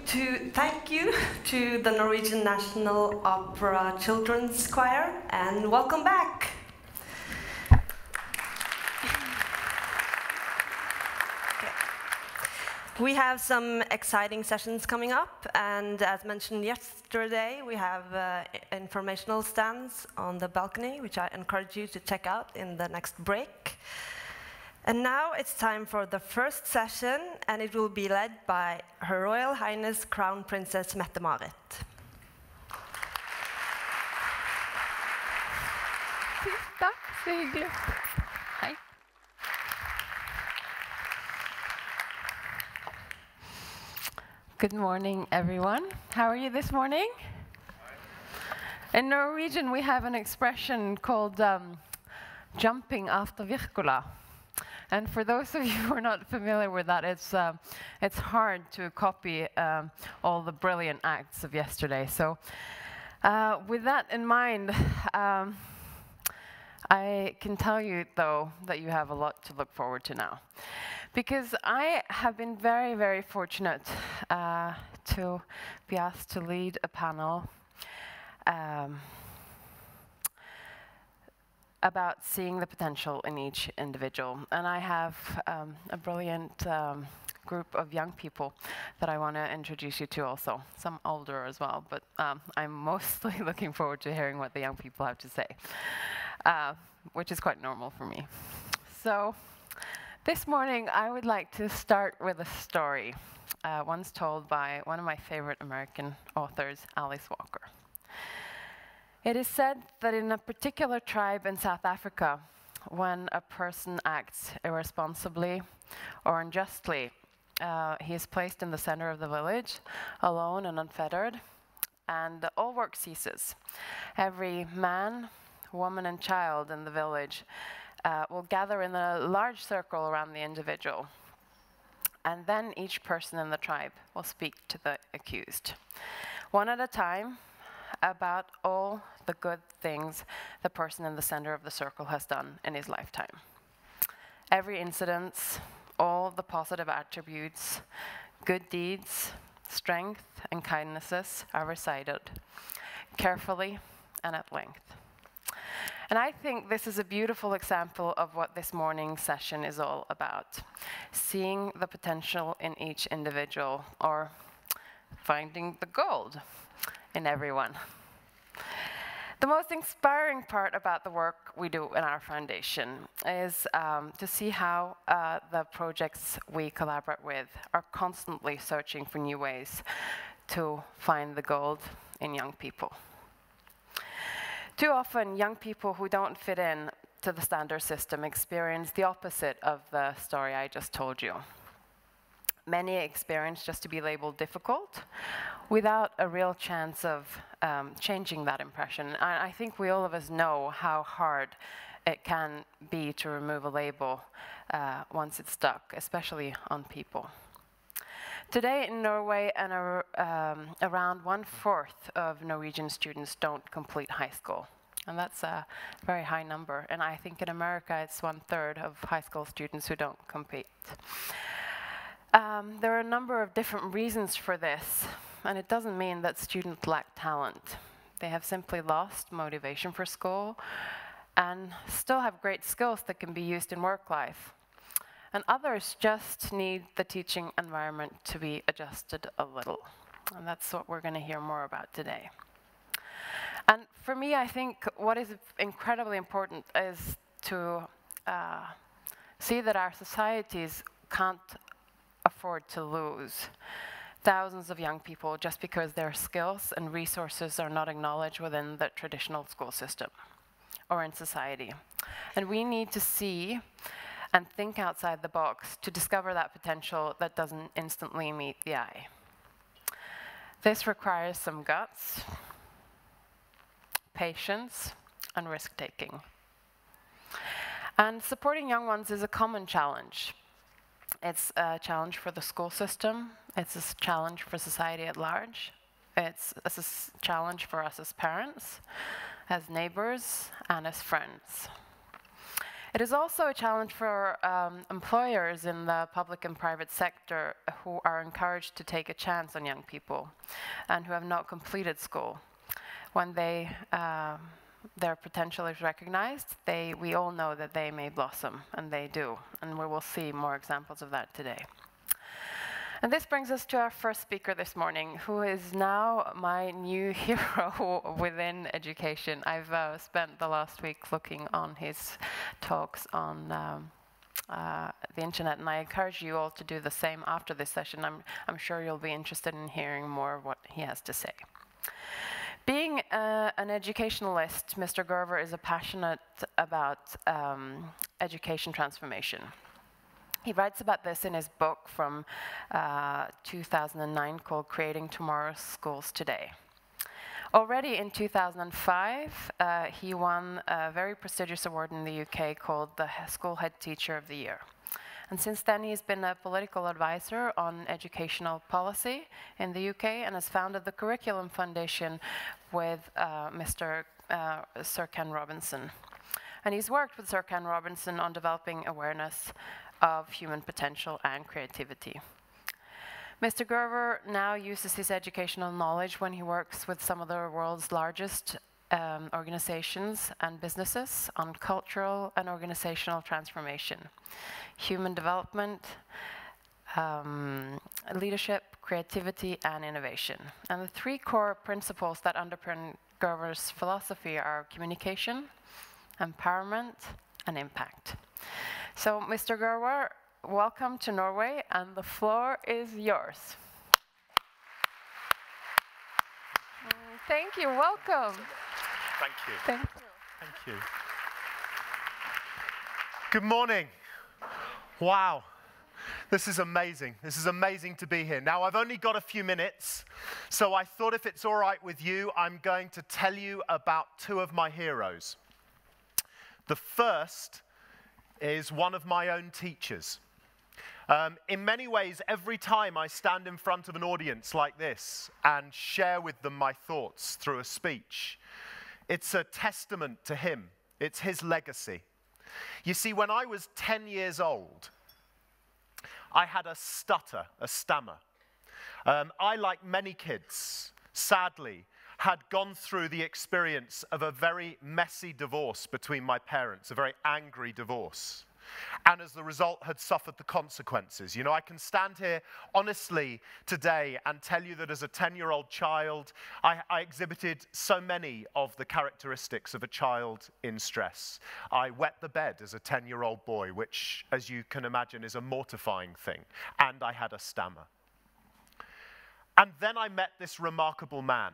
thank you to the Norwegian National Opera Children's Choir, and welcome back. We have some exciting sessions coming up, and as mentioned yesterday, we have informational stands on the balcony, which I encourage you to check out in the next break. And now it's time for the first session, and it will be led by Her Royal Highness Crown Princess Mette-Marit. Tack, så hyggligt. Hej. Good morning, everyone. How are you this morning? In Norwegian, we have an expression called jumping after Wirkola. And for those of you who are not familiar with that, it's hard to copy all the brilliant acts of yesterday. So with that in mind, I can tell you, though, that you have a lot to look forward to now. Because I have been very, very fortunate to be asked to lead a panel about seeing the potential in each individual. And I have a brilliant group of young people that I want to introduce you to also. Some older as well, but I'm mostly looking forward to hearing what the young people have to say, which is quite normal for me. So this morning I would like to start with a story once told by one of my favorite American authors, Alice Walker. It is said that in a particular tribe in South Africa, when a person acts irresponsibly or unjustly, he is placed in the center of the village, alone and unfettered, and all work ceases. Every man, woman, and child in the village will gather in a large circle around the individual, and then each person in the tribe will speak to the accused, one at a time, about all the good things the person in the center of the circle has done in his lifetime. Every incident, all the positive attributes, good deeds, strength, and kindnesses are recited carefully and at length. And I think this is a beautiful example of what this morning's session is all about. Seeing the potential in each individual, or finding the gold in everyone. The most inspiring part about the work we do in our foundation is to see how the projects we collaborate with are constantly searching for new ways to find the gold in young people. Too often, young people who don't fit in to the standard system experience the opposite of the story I just told you. Many experience just to be labeled difficult without a real chance of changing that impression. I think we all of us know how hard it can be to remove a label once it's stuck, especially on people. Today in Norway, around 1/4 of Norwegian students don't complete high school. And that's a very high number. And I think in America, it's 1/3 of high school students who don't compete. There are a number of different reasons for this, and it doesn't mean that students lack talent. They have simply lost motivation for school and still have great skills that can be used in work life. And others just need the teaching environment to be adjusted a little. And that's what we're going to hear more about today. And for me, I think what is incredibly important is to see that our societies can't afford to lose thousands of young people just because their skills and resources are not acknowledged within the traditional school system or in society. And we need to see and think outside the box to discover that potential that doesn't instantly meet the eye. This requires some guts, patience, and risk-taking. And supporting young ones is a common challenge. It's a challenge for the school system. It's a challenge for society at large. It's a challenge for us as parents, as neighbors, and as friends. It is also a challenge for employers in the public and private sector who are encouraged to take a chance on young people and who have not completed school. When their potential is recognized, we all know that they may blossom, and they do. And we will see more examples of that today. And this brings us to our first speaker this morning, who is now my new hero within education. I've spent the last week looking on his talks on the internet, and I encourage you all to do the same after this session. I'm sure you'll be interested in hearing more of what he has to say. Being an educationalist, Mr. Gerver is passionate about education transformation. He writes about this in his book from 2009 called Creating Tomorrow's Schools Today. Already in 2005, he won a very prestigious award in the UK called the School Head Teacher of the Year. And since then, he's been a political advisor on educational policy in the UK and has founded the Curriculum Foundation with Mr. Sir Ken Robinson. And he's worked with Sir Ken Robinson on developing awareness of human potential and creativity. Mr. Gerver now uses his educational knowledge when he works with some of the world's largest organizations and businesses on cultural and organizational transformation, human development, leadership, creativity, and innovation. And the three core principles that underpin Gerver's philosophy are communication, empowerment, and impact. So, Mr. Gerver, welcome to Norway, and the floor is yours. Thank you, welcome. Thank you. Thank you. Thank you. Good morning. Wow. This is amazing. This is amazing to be here. Now, I've only got a few minutes, so I thought if it's all right with you, I'm going to tell you about two of my heroes. The first is one of my own teachers. In many ways, every time I stand in front of an audience like this and share with them my thoughts through a speech, it's a testament to him. It's his legacy. You see, when I was 10 years old, I had a stutter, a stammer. I, like many kids, sadly, had gone through the experience of a very messy divorce between my parents, a very angry divorce. And as the result, had suffered the consequences. You know, I can stand here honestly today and tell you that as a 10-year-old child, I exhibited so many of the characteristics of a child in stress. I wet the bed as a 10-year-old boy, which, as you can imagine, is a mortifying thing. And I had a stammer. And then I met this remarkable man.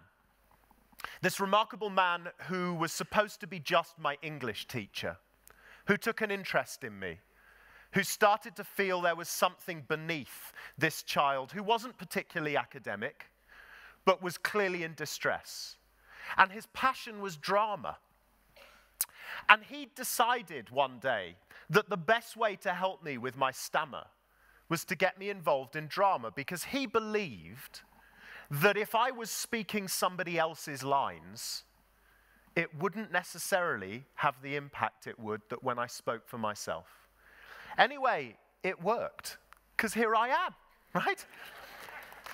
This remarkable man who was supposed to be just my English teacher, who took an interest in me, who started to feel there was something beneath this child who wasn't particularly academic, but was clearly in distress. And his passion was drama. And he decided one day that the best way to help me with my stammer was to get me involved in drama, because he believed that if I was speaking somebody else's lines, it wouldn't necessarily have the impact it would that when I spoke for myself. Anyway, it worked, because here I am, right?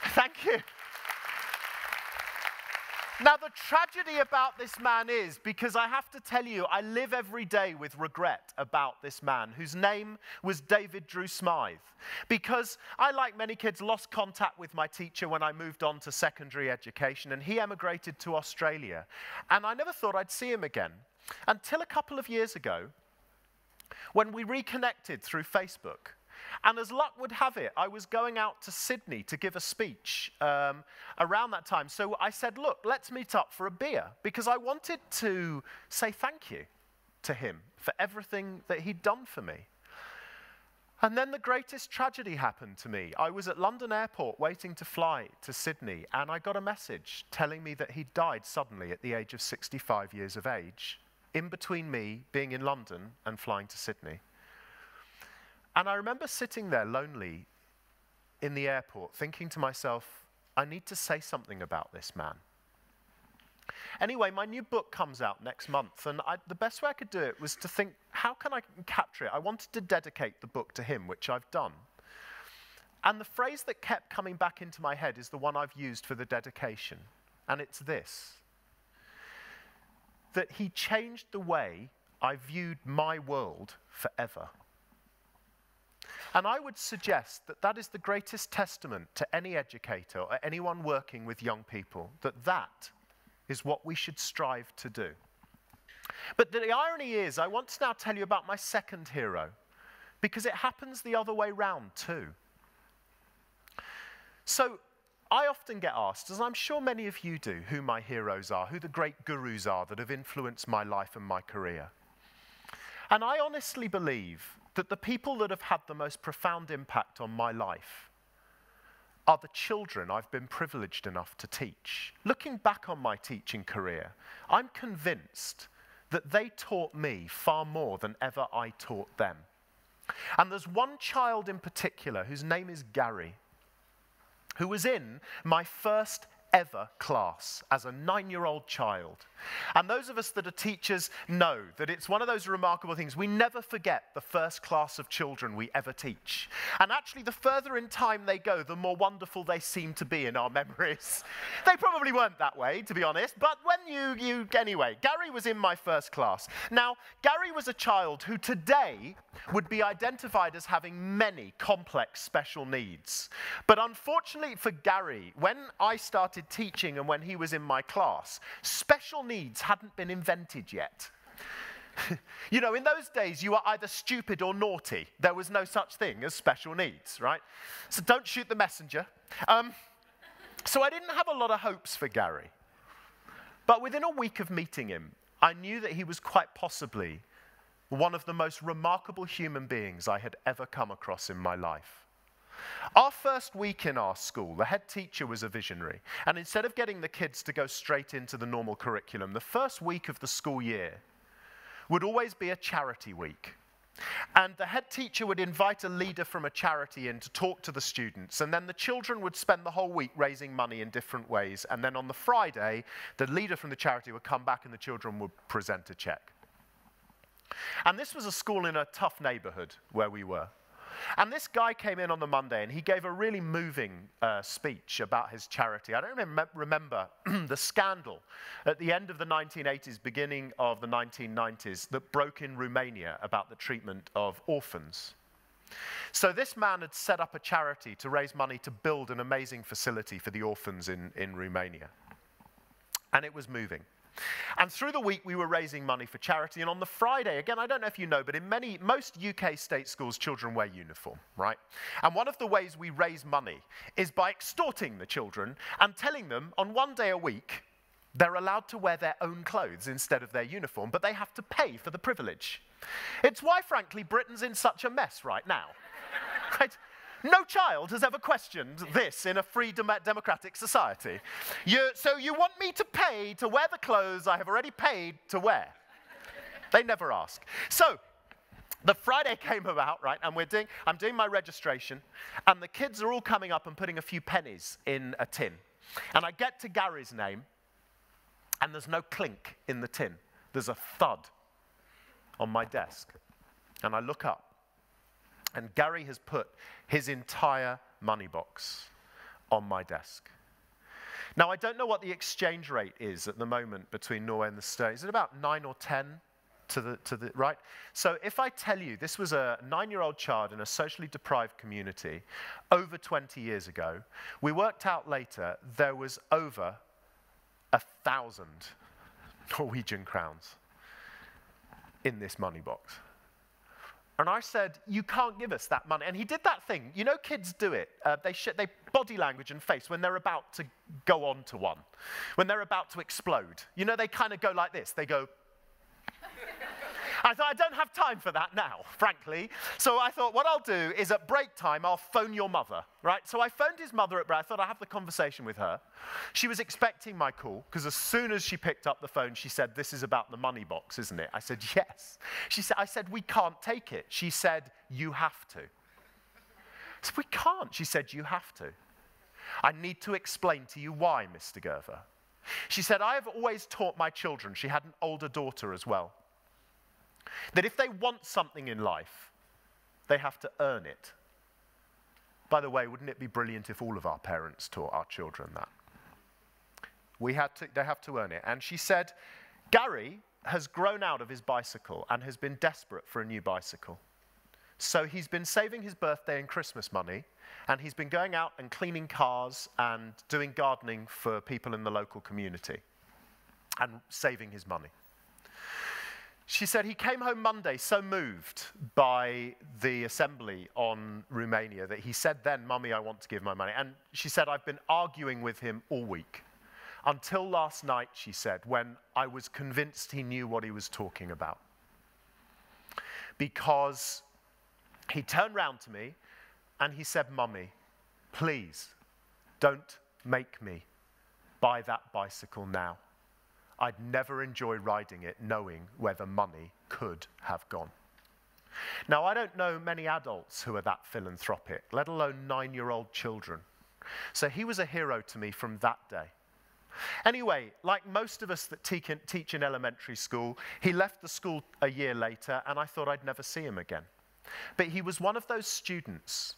Thank you. Now, the tragedy about this man is, because I have to tell you, I live every day with regret about this man, whose name was David Drew Smythe. Because I, like many kids, lost contact with my teacher when I moved on to secondary education, and he emigrated to Australia. And I never thought I'd see him again, until a couple of years ago, when we reconnected through Facebook. And as luck would have it, I was going out to Sydney to give a speech around that time. So I said, look, let's meet up for a beer, because I wanted to say thank you to him for everything that he'd done for me. And then the greatest tragedy happened to me. I was at London Airport waiting to fly to Sydney, and I got a message telling me that he'd died suddenly at the age of 65 years of age, in between me being in London and flying to Sydney. And I remember sitting there lonely in the airport, thinking to myself, I need to say something about this man. Anyway, my new book comes out next month, and the best way I could do it was to think, how can I capture it? I wanted to dedicate the book to him, which I've done. And the phrase that kept coming back into my head is the one I've used for the dedication, and it's this: that he changed the way I viewed my world forever. And I would suggest that that is the greatest testament to any educator or anyone working with young people, that that is what we should strive to do. But the irony is, I want to now tell you about my second hero, because it happens the other way round too. So I often get asked, as I'm sure many of you do, who my heroes are, who the great gurus are that have influenced my life and my career. And I honestly believe that the people that have had the most profound impact on my life are the children I've been privileged enough to teach. Looking back on my teaching career, I'm convinced that they taught me far more than ever I taught them. And there's one child in particular whose name is Gary, who was in my first ever class as a 9-year-old child. And those of us that are teachers know that it's one of those remarkable things. We never forget the first class of children we ever teach. And actually, the further in time they go, the more wonderful they seem to be in our memories. They probably weren't that way, to be honest, but when anyway, Gary was in my first class. Now, Gary was a child who today would be identified as having many complex special needs. But unfortunately for Gary, when I started teaching and when he was in my class, special needs hadn't been invented yet. You know, in those days, you were either stupid or naughty. There was no such thing as special needs, right? So don't shoot the messenger. So I didn't have a lot of hopes for Gary. But within a week of meeting him, I knew that he was quite possibly one of the most remarkable human beings I had ever come across in my life. Our first week in our school, the head teacher was a visionary. And instead of getting the kids to go straight into the normal curriculum, the first week of the school year would always be a charity week. And the head teacher would invite a leader from a charity in to talk to the students. And then the children would spend the whole week raising money in different ways. And then on the Friday, the leader from the charity would come back and the children would present a check. And this was a school in a tough neighborhood where we were. And this guy came in on the Monday and he gave a really moving speech about his charity. I don't remember the scandal at the end of the 1980s, beginning of the 1990s, that broke in Romania about the treatment of orphans. So this man had set up a charity to raise money to build an amazing facility for the orphans in Romania. And it was moving. And through the week, we were raising money for charity. And on the Friday, again, I don't know if you know, but in most UK state schools, children wear uniform, right? And one of the ways we raise money is by extorting the children and telling them on one day a week, they're allowed to wear their own clothes instead of their uniform, but they have to pay for the privilege. It's why, frankly, Britain's in such a mess right now, right? No child has ever questioned this in a free democratic society. So you want me to pay to wear the clothes I have already paid to wear? They never ask. So the Friday came about, right, and I'm doing my registration, and the kids are all coming up and putting a few pennies in a tin. And I get to Gary's name, and there's no clink in the tin. There's a thud on my desk. And I look up. And Gary has put his entire money box on my desk. Now, I don't know what the exchange rate is at the moment between Norway and the States. Is it about 9 or 10 to the right? So if I tell you this was a 9-year-old child in a socially deprived community over 20 years ago, we worked out later there was over 1,000 Norwegian crowns in this money box. And I said, you can't give us that money. And he did that thing. You know, kids do it. They body language and face when they're about to go on to one, when they're about to explode. You know, they kind of go like this. They go. I thought, I don't have time for that now, frankly. So I thought, what I'll do is at break time, I'll phone your mother, right? So I phoned his mother at break. I thought I'd have the conversation with her. She was expecting my call, because as soon as she picked up the phone, she said, this is about the money box, isn't it? I said, yes. I said, we can't take it. She said, you have to. I said, we can't. She said, you have to. I need to explain to you why, Mr. Gerver. She said, I have always taught my children, she had an older daughter as well, that if they want something in life, they have to earn it. By the way, wouldn't it be brilliant if all of our parents taught our children that? They have to earn it. And she said, Gary has grown out of his bicycle and has been desperate for a new bicycle. So he's been saving his birthday and Christmas money, and he's been going out and cleaning cars and doing gardening for people in the local community and saving his money. She said he came home Monday so moved by the assembly on Romania that he said then, Mummy, I want to give my money. And she said, I've been arguing with him all week. Until last night, she said, when I was convinced he knew what he was talking about. Because he turned round to me and he said, Mummy, please don't make me buy that bicycle now. I'd never enjoy riding it knowing where the money could have gone. Now, I don't know many adults who are that philanthropic, let alone 9-year-old children. So he was a hero to me from that day. Anyway, like most of us that teach in elementary school, he left the school a year later, and I thought I'd never see him again. But he was one of those students,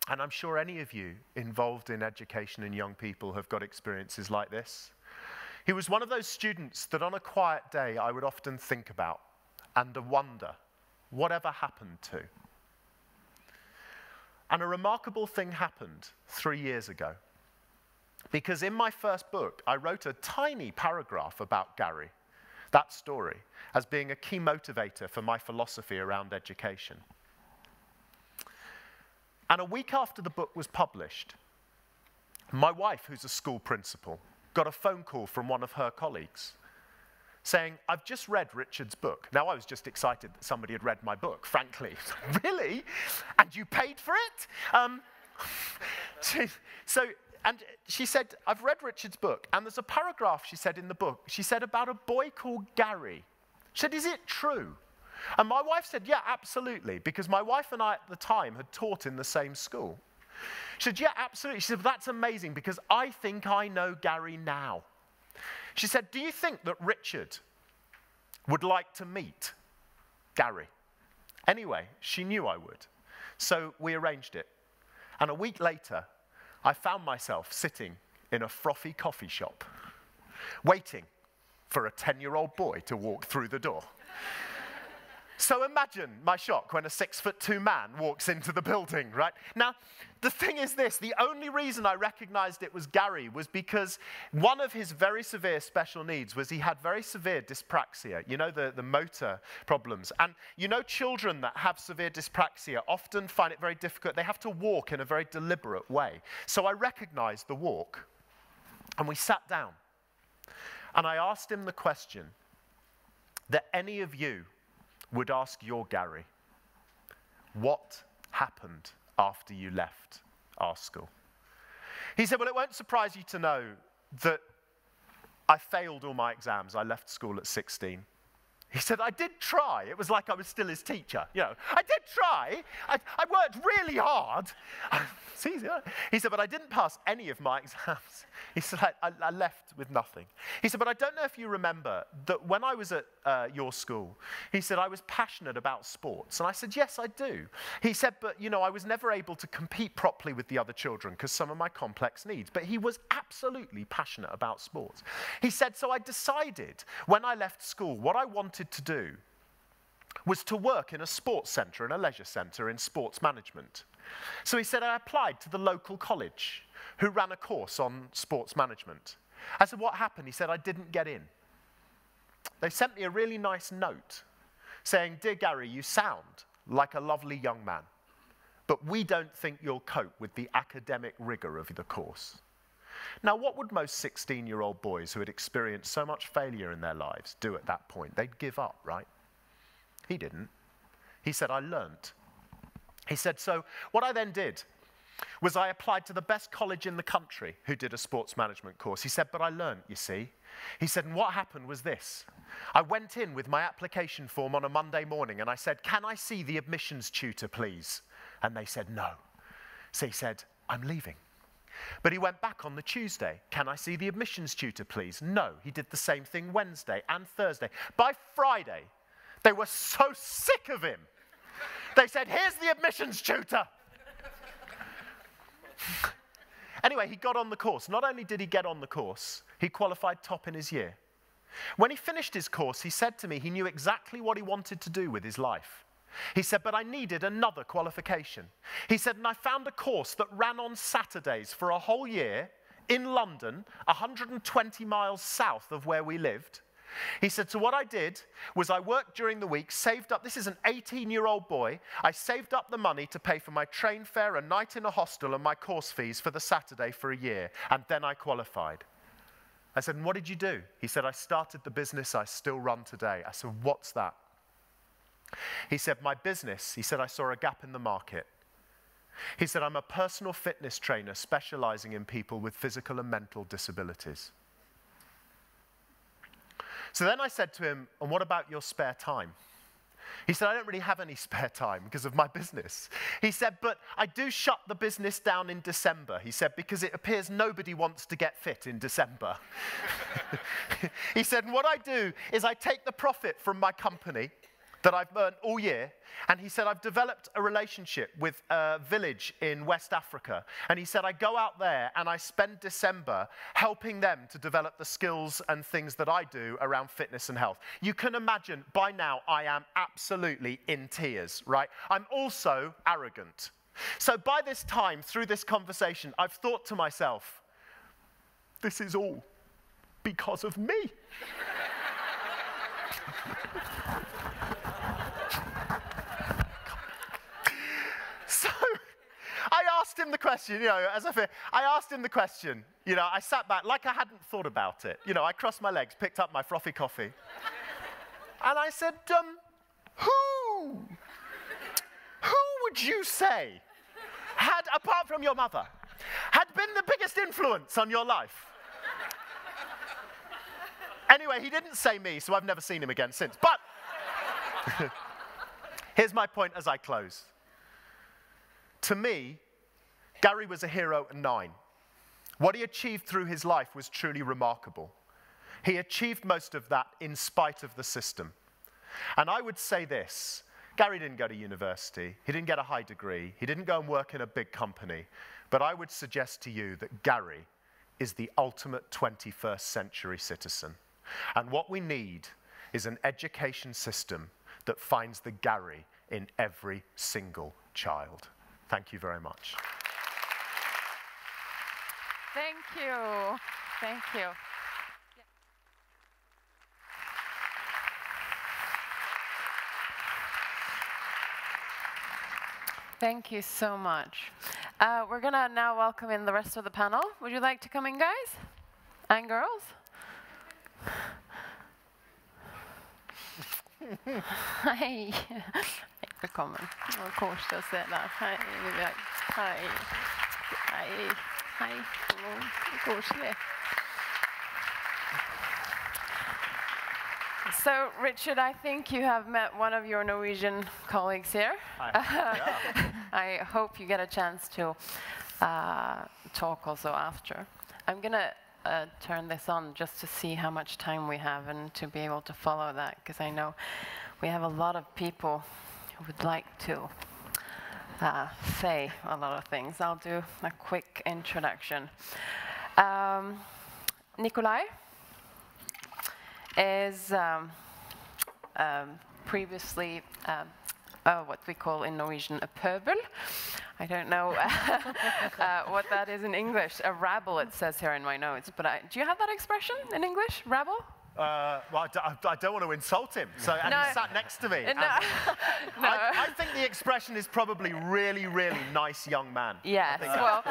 and I'm sure any of you involved in education and young people have got experiences like this. He was one of those students that on a quiet day I would often think about and wonder, whatever happened to? And a remarkable thing happened 3 years ago. Because in my first book, I wrote a tiny paragraph about Gary, that story, as being a key motivator for my philosophy around education. And a week after the book was published, my wife, who's a school principal, got a phone call from one of her colleagues saying, I've just read Richard's book. Now, I was just excited that somebody had read my book, frankly. Really? And you paid for it? And she said, I've read Richard's book, and there's a paragraph, she said, in the book, she said, about a boy called Gary. She said, is it true? And my wife said, yeah, absolutely, because my wife and I at the time had taught in the same school. She said, yeah, absolutely. She said, that's amazing, because I think I know Gary now. She said, do you think that Richard would like to meet Gary? Anyway, she knew I would. So we arranged it. And a week later, I found myself sitting in a frothy coffee shop, waiting for a 10-year-old boy to walk through the door. So imagine my shock when a 6'2" man walks into the building, right? Now, the thing is this, the only reason I recognized it was Gary was because one of his very severe special needs was he had very severe dyspraxia, you know, the motor problems. And you know, children that have severe dyspraxia often find it very difficult. They have to walk in a very deliberate way. So I recognized the walk, and we sat down. And I asked him the question that any of you would ask your Gary, what happened after you left our school? He said, well, it won't surprise you to know that I failed all my exams. I left school at 16. He said, I did try. It was like I was still his teacher. You know, I did try. I worked really hard. It's easy, isn't it? He said, but I didn't pass any of my exams. He said, I left with nothing. He said, but I don't know if you remember that when I was at your school, he said, I was passionate about sports. And I said, yes, I do. He said, but, you know, I was never able to compete properly with the other children because some of my complex needs. But he was absolutely passionate about sports. He said, so I decided when I left school, what I wanted to do was to work in a sports centre, in a leisure centre in sports management. So he said, I applied to the local college who ran a course on sports management. I said, what happened? He said, I didn't get in. They sent me a really nice note saying, dear Gary, you sound like a lovely young man, but we don't think you'll cope with the academic rigour of the course. Now, what would most 16-year-old boys who had experienced so much failure in their lives do at that point? They'd give up, right? He didn't. He said, I learnt. He said, so what I then did was I applied to the best college in the country who did a sports management course. He said, but I learnt, you see. He said, and what happened was this. I went in with my application form on a Monday morning and I said, can I see the admissions tutor, please? And they said, no. So he said, I'm leaving. But he went back on the Tuesday. Can I see the admissions tutor, please? No. He did the same thing Wednesday and Thursday. By Friday, they were so sick of him. They said, here's the admissions tutor. Anyway, he got on the course. Not only did he get on the course, he qualified top in his year. When he finished his course, he said to me he knew exactly what he wanted to do with his life. He said, but I needed another qualification. He said, and I found a course that ran on Saturdays for a whole year in London, 120 miles south of where we lived. He said, so what I did was I worked during the week, saved up, this is an 18-year-old boy, I saved up the money to pay for my train fare, a night in a hostel, and my course fees for the Saturday for a year, and then I qualified. I said, and what did you do? He said, I started the business I still run today. I said, what's that? He said, my business, he said, I saw a gap in the market. He said, I'm a personal fitness trainer specializing in people with physical and mental disabilities. So then I said to him, and what about your spare time? He said, I don't really have any spare time because of my business. He said, but I do shut the business down in December. He said, because it appears nobody wants to get fit in December. He said, and what I do is I take the profit from my company that I've earned all year, and he said, I've developed a relationship with a village in West Africa, and he said, I go out there and I spend December helping them to develop the skills and things that I do around fitness and health. You can imagine, by now, I am absolutely in tears, right? I'm also arrogant. So by this time, through this conversation, I've thought to myself, this is all because of me. So I asked him the question, I asked him the question, I sat back like I hadn't thought about it. I crossed my legs, picked up my frothy coffee. And I said, who would you say had, apart from your mother, had been the biggest influence on your life? Anyway, he didn't say me, so I've never seen him again since. But here's my point as I close. To me, Gary was a hero at 9. What he achieved through his life was truly remarkable. He achieved most of that in spite of the system. And I would say this, Gary didn't go to university, he didn't get a high degree, he didn't go and work in a big company, but I would suggest to you that Gary is the ultimate 21st century citizen. And what we need is an education system that finds the Gary in every single child. Thank you very much. Thank you. Thank you. Thank you so much. We're going to now welcome in the rest of the panel. Would you like to come in, guys and girls? Hei. Velkommen. Og koselig å se deg. Hei, Vivian. Hei. Hei. Hei. Koselig. So, Richard, I think you have met one of your Norwegian colleagues here. Yeah. I hope you get a chance to talk also after. I'm going to turn this on just to see how much time we have and to be able to follow that, because I know we have a lot of people who would like to say a lot of things. I'll do a quick introduction. Nikolai is previously what we call in Norwegian a pøbel. I don't know what that is in English. A rabble, it says here in my notes. But do you have that expression in English, rabble? Well, I don't want to insult him, so, and he sat next to me. No. I think the expression is probably really, really nice young man. Yes, well,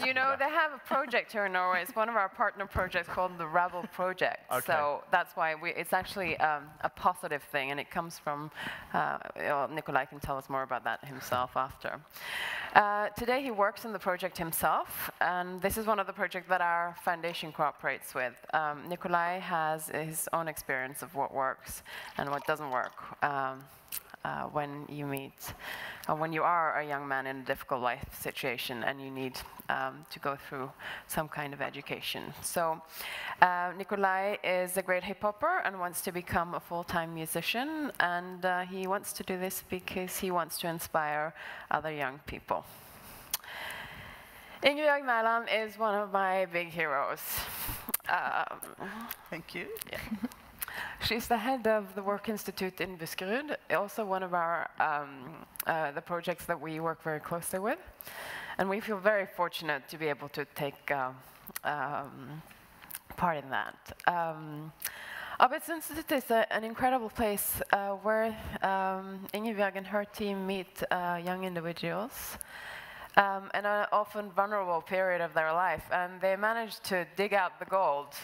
you know, yeah. they have a project here in Norway. It's one of our partner projects called the Rabble Project. Okay. So that's why it's actually a positive thing, and it comes from, Nikolai can tell us more about that himself after. Today he works in the project himself, and this is one of the projects that our foundation cooperates with. Nikolai has his own experience of what works and what doesn't work when you meet, when you are a young man in a difficult life situation and you need to go through some kind of education. So Nikolai is a great hip-hopper and wants to become a full-time musician, and he wants to do this because he wants to inspire other young people. Ingrid Mæland is one of my big heroes. Thank you. Yeah. She's the head of the Work Institute in Buskerud, also one of our the projects that we work very closely with. And we feel very fortunate to be able to take part in that. Arbeidsinstituttet is an incredible place where Ingebjørg and her team meet young individuals in an often vulnerable period of their life, and they managed to dig out the gold.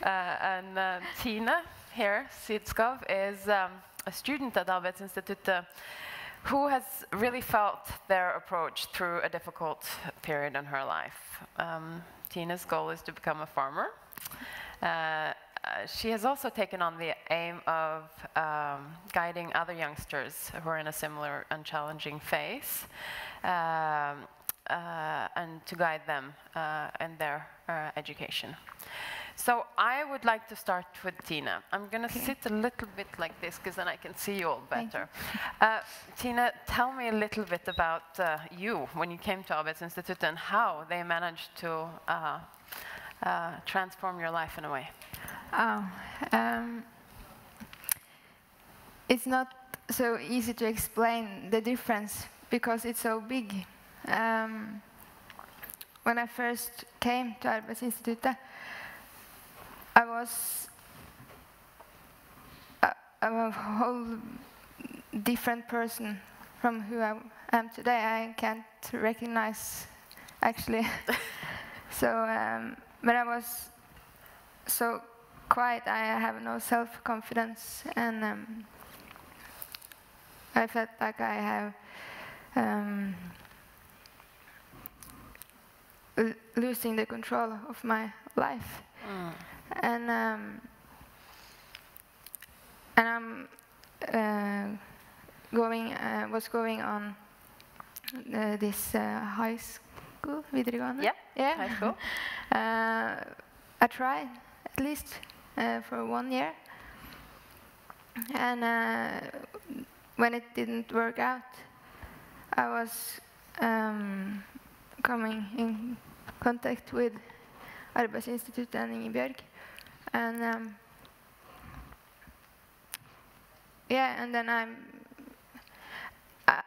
And Tina here, Sidskov, is a student at Arbeidsinstituttet who has really felt their approach through a difficult period in her life. Tina's goal is to become a farmer. She has also taken on the aim of guiding other youngsters who are in a similar and challenging phase, and to guide them in their education. So I would like to start with Tina. I'm going to sit a little bit like this, because then I can see you all better. Tina, tell me a little bit about you when you came to Arbeidsinstituttet and how they managed to transform your life in a way. It's not so easy to explain the difference because it's so big. When I first came to Arbeidsinstituttet, I was a whole different person from who I am today. I can't recognize, actually. So, but I was so quiet. I have no self-confidence, and I felt like I have losing the control of my life. And I'm was going on this high school, videregående. Yeah, high school. I tried at least for 1 year, and when it didn't work out, I was coming in contact with Arbeidsinstituttet and Ingebjørg, and yeah, and then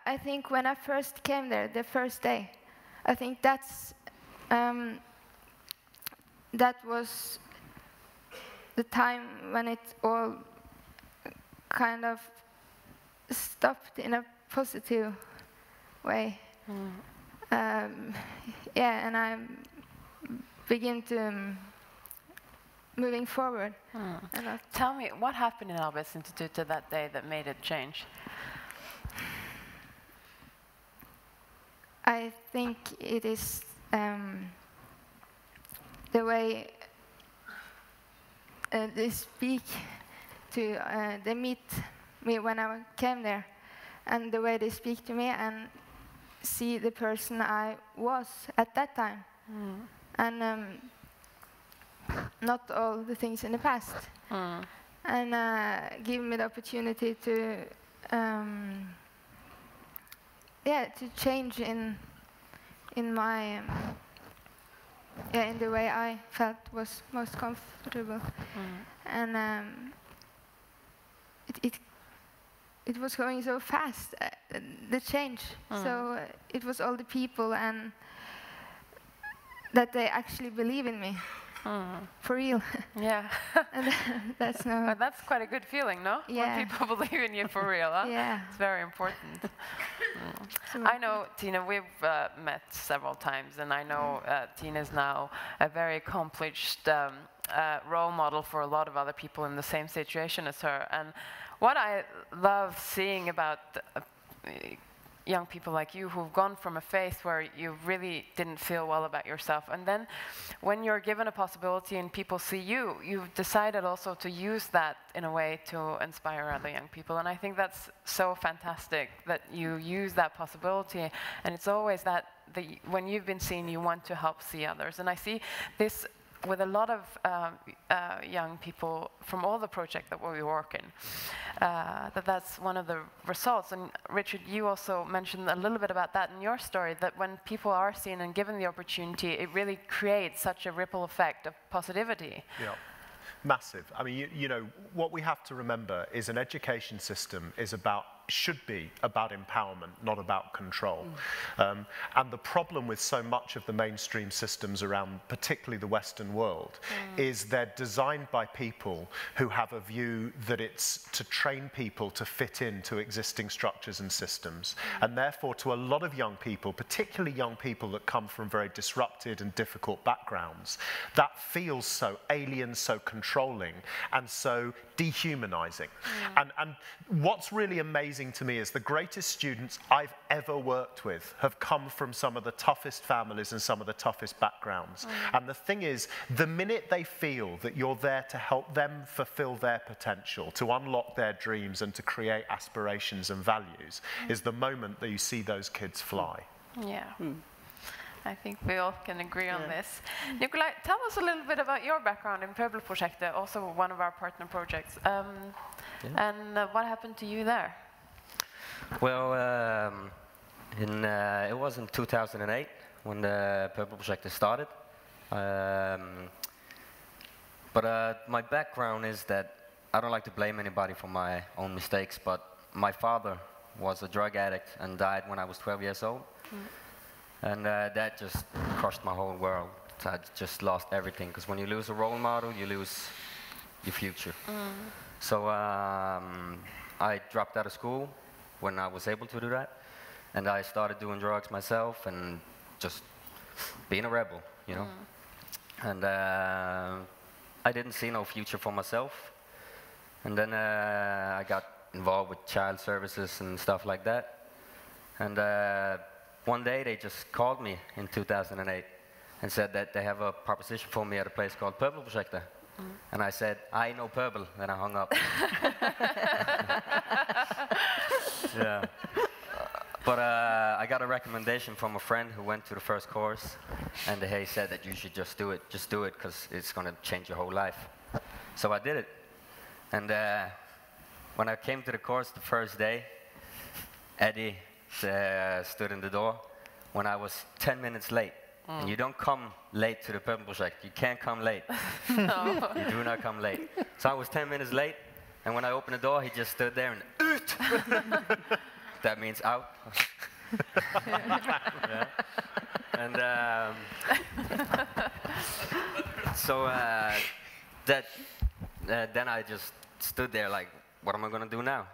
I think when I first came there, the first day, I think that was the time when it all kind of stopped in a positive way. Yeah, and I begin to moving forward. Tell me, what happened in Arbeidsinstituttet that day that made it change? I think it is the way they speak to, they meet me when I came there, and the way they speak to me and see the person I was at that time. And not all the things in the past. And give me the opportunity to, yeah, to change in my, yeah, in the way I felt was most comfortable. And it was going so fast, the change. So it was all the people and that they actually believe in me. For real. Yeah. And that's no. That's quite a good feeling, no? Yeah. When people believe in you for real, huh? Yeah. It's very important. I know, Tina, we've met several times, and I know Tina's now a very accomplished role model for a lot of other people in the same situation as her. And what I love seeing about young people like you who've gone from a phase where you really didn't feel well about yourself, and then when you're given a possibility and people see you, you've decided also to use that in a way to inspire other young people. And I think that's so fantastic that you use that possibility, and it's always that when you've been seen, you want to help see others. And I see this with a lot of young people from all the projects that we work in, that's one of the results. And Richard, you also mentioned a little bit about that in your story, that when people are seen and given the opportunity, it really creates such a ripple effect of positivity. Yeah. Massive. I mean, you know, what we have to remember is an education system should be about empowerment, not about control. And the problem with so much of the mainstream systems around, particularly the Western world, is they're designed by people who have a view that it's to train people to fit into existing structures and systems. And therefore, to a lot of young people, particularly young people that come from very disrupted and difficult backgrounds, that feels so alien, so controlling, and so dehumanizing. And what's really amazing to me is the greatest students I've ever worked with have come from some of the toughest families and some of the toughest backgrounds. And the thing is, the minute they feel that you're there to help them fulfill their potential, to unlock their dreams and to create aspirations and values, is the moment that you see those kids fly. Yeah. I think we all can agree on this. Nikolai, tell us a little bit about your background in Pøbelprosjektet, also one of our partner projects. And what happened to you there? Well, it was in 2008 when the Pøbelprosjektet started. But my background is that I don't like to blame anybody for my own mistakes, but my father was a drug addict and died when I was 12 years old. And that just crushed my whole world. So I just lost everything, because when you lose a role model, you lose your future. So I dropped out of school when I was able to do that, and I started doing drugs myself and just being a rebel, you know. And I didn't see no future for myself. And then I got involved with child services and stuff like that. And one day they just called me in 2008 and said that they have a proposition for me at a place called Pøbelprosjektet. And I said, I know Pøbel, then I hung up. Yeah. But I got a recommendation from a friend who went to the first course, and he said that you should just do it, because it's going to change your whole life. So I did it. And when I came to the course the first day, Eddie stood in the door when I was 10 minutes late. And you don't come late to the Pøbelprosjektet. You can't come late. No. You do not come late. So I was 10 minutes late, and when I opened the door, he just stood there and ut! That means out. Yeah. And so then I just stood there like, what am I going to do now?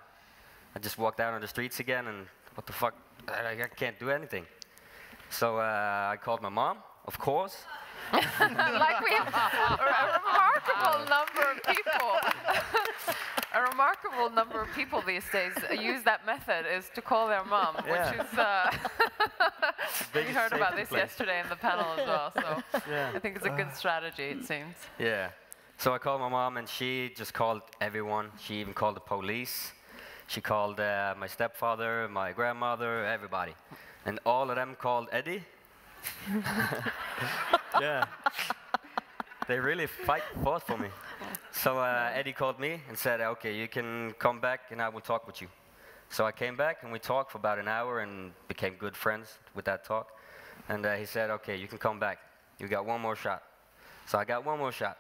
I just walked out on the streets again, and what the fuck? I can't do anything. So I called my mom, of course. Like we have a remarkable number of people. A remarkable number of people these days use that method, is to call their mom, which is... we heard about this yesterday in the panel as well, so I think it's a good strategy, it seems. Yeah. So I called my mom, and she just called everyone. She even called the police. She called my stepfather, my grandmother, everybody. And all of them called Eddie. Yeah. They really fought for me. So Eddie called me and said, okay, you can come back and I will talk with you. So I came back and we talked for about an hour and became good friends with that talk. And he said, okay, you can come back. You got one more shot. So I got one more shot.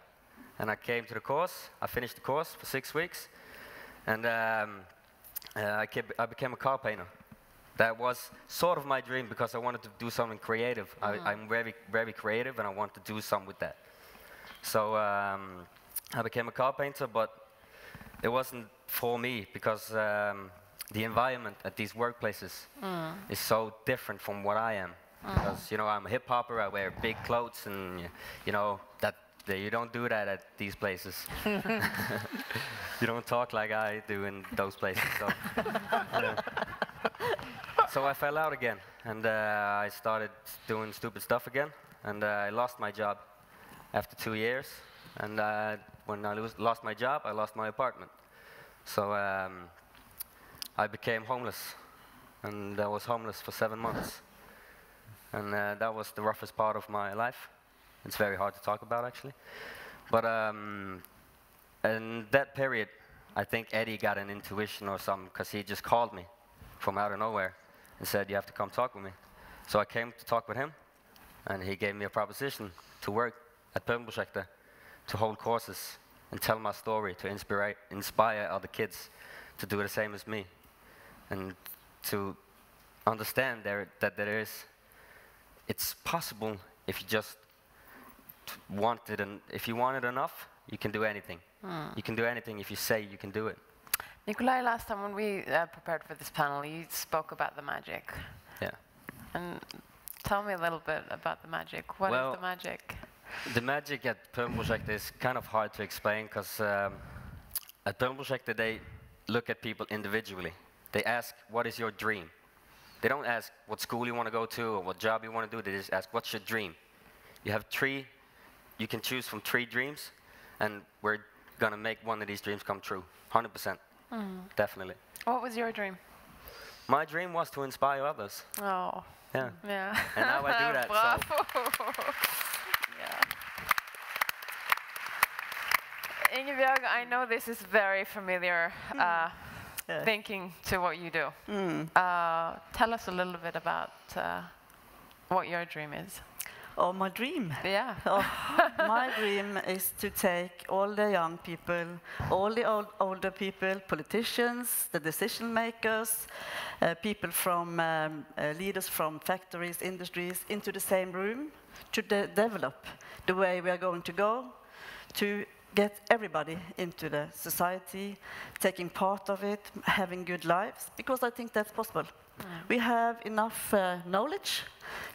And I came to the course. I finished the course for 6 weeks. And I became a car painter. That was sort of my dream, because I wanted to do something creative. I'm very, very creative, and I want to do something with that. So I became a car painter, but it wasn't for me, because the environment at these workplaces is so different from what I am. Because, you know, I'm a hip-hopper, I wear big clothes, and, you know, you don't do that at these places. You don't talk like I do in those places. So, So I fell out again, and I started doing stupid stuff again, and I lost my job after 2 years. And when I lost my job, I lost my apartment. So I became homeless, and I was homeless for 7 months. And that was the roughest part of my life. It's very hard to talk about, actually. But in that period, I think Eddie got an intuition or something, because he just called me from out of nowhere and said, you have to come talk with me. So I came to talk with him, and he gave me a proposition to work at Pøbenprojektet, to hold courses and tell my story, to inspire other kids to do the same as me, and to understand that it's possible if you just want it, and if you want it enough, you can do anything. You can do anything if you say you can do it. Nikolai, last time when we prepared for this panel, you spoke about the magic. Yeah. And tell me a little bit about the magic. What is the magic? The magic at Pøbenprojektet is kind of hard to explain, because at Pøbenprojektet they look at people individually. They ask, what is your dream? They don't ask what school you want to go to or what job you want to do. They just ask, what's your dream? You have you can choose from 3 dreams, and we're going to make one of these dreams come true, 100%, definitely. What was your dream? My dream was to inspire others. Oh. Yeah. Yeah. And now I do that. Bravo. Ingebjørg, I know this is very familiar thinking to what you do. Tell us a little bit about what your dream is. Oh, my dream? Yeah. Oh, my dream is to take all the young people, all the older people, politicians, the decision makers, people from leaders from factories, industries, into the same room to develop the way we are going to go, to get everybody into the society, taking part of it, having good lives, because I think that's possible. We have enough knowledge,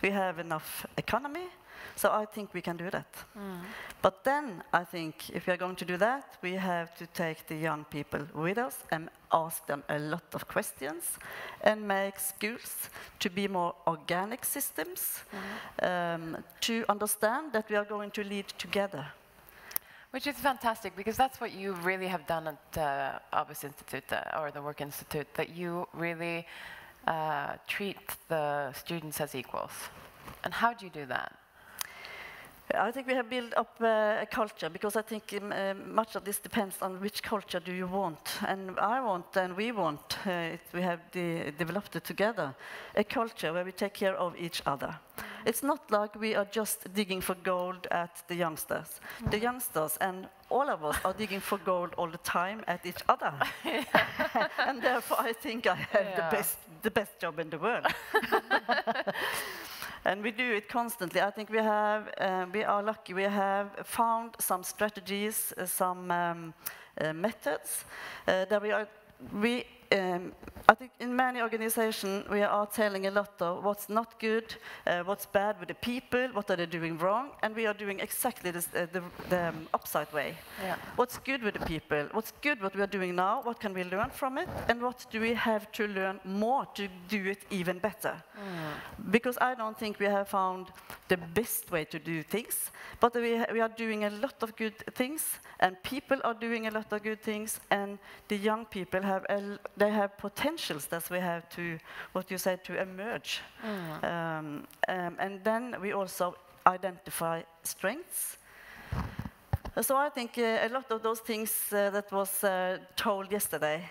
we have enough economy, so I think we can do that. But then I think if we are going to do that, we have to take the young people with us and ask them a lot of questions and make schools to be more organic systems, to understand that we are going to lead together. Which is fantastic, because that's what you really have done at Arbeids Institute, or the Work Institute, that you really treat the students as equals. And how do you do that? I think we have built up a culture, because I think much of this depends on which culture do you want. And I want, and we want, we have developed it together, a culture where we take care of each other. It's not like we are just digging for gold at the youngsters. The youngsters and all of us are digging for gold all the time at each other. And therefore I think I have the best job in the world. And we do it constantly. I think we are lucky. We have found some strategies, some methods that I think in many organizations we are telling a lot of what's not good, what's bad with the people, what are they doing wrong, and we are doing exactly the upside way. Yeah. What's good with the people, what's good what we are doing now, what can we learn from it, and what do we have to learn more to do it even better? Because I don't think we have found the best way to do things, but we are doing a lot of good things, and people are doing a lot of good things, and the young people have potentials that we have to, what you said, to emerge. And then we also identify strengths. So I think a lot of those things that was told yesterday,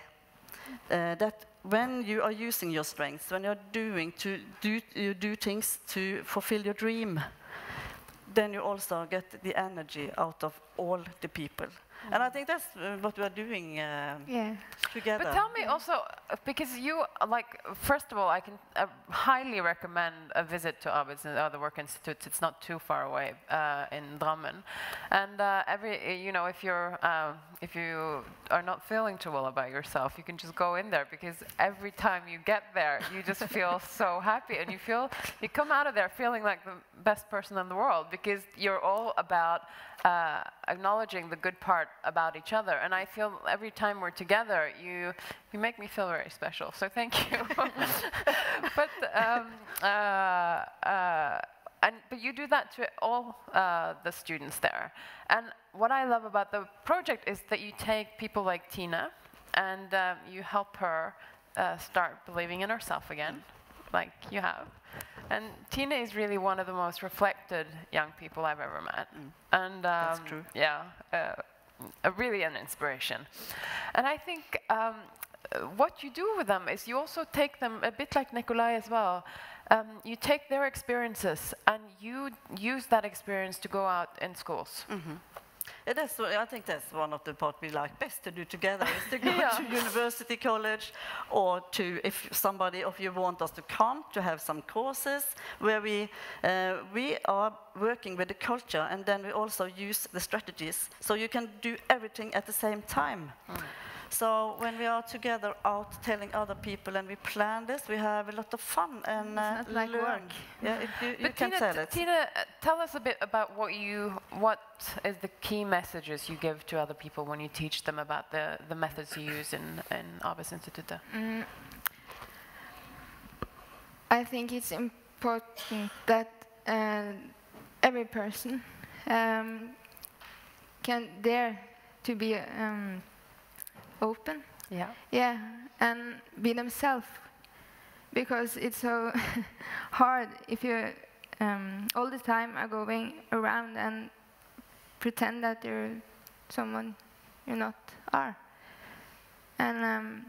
that when you are using your strengths, when you do things to fulfill your dream, then you also get the energy out of all the people. And I think that's what we are doing together. But tell me also, because you, first of all, I can highly recommend a visit to Arbeids or the Work Institute. It's not too far away in Drammen. And if you are not feeling too well about yourself, you can just go in there, because every time you get there, you just feel so happy, and you come out of there feeling like the best person in the world, because you're all about acknowledging the good part smart about each other. And I feel every time we're together, you make me feel very special. So thank you. But but you do that to all the students there. And what I love about the project is that you take people like Tina and you help her start believing in herself again, like you have. And Tina is really one of the most reflected young people I've ever met. And that's true. Yeah, really an inspiration. And I think what you do with them is you also take them, a bit like Nikolai as well, you take their experiences and you use that experience to go out in schools. I think that's one of the parts we like best to do together, is to go to university, college, or to, if somebody of you want us to come, to have some courses where we are working with the culture, and then we also use the strategies. So you can do everything at the same time. So when we are together out telling other people and we plan this, we have a lot of fun and it's not like learn. work. Yeah, you can tell it. Tina, tell us a bit about what is the key messages you give to other people when you teach them about the methods you use in Arbeidsinstituttet. I think it's important that every person can dare to be open, and be themselves, because it's so hard if you all the time are going around and pretend that you're someone you not are, and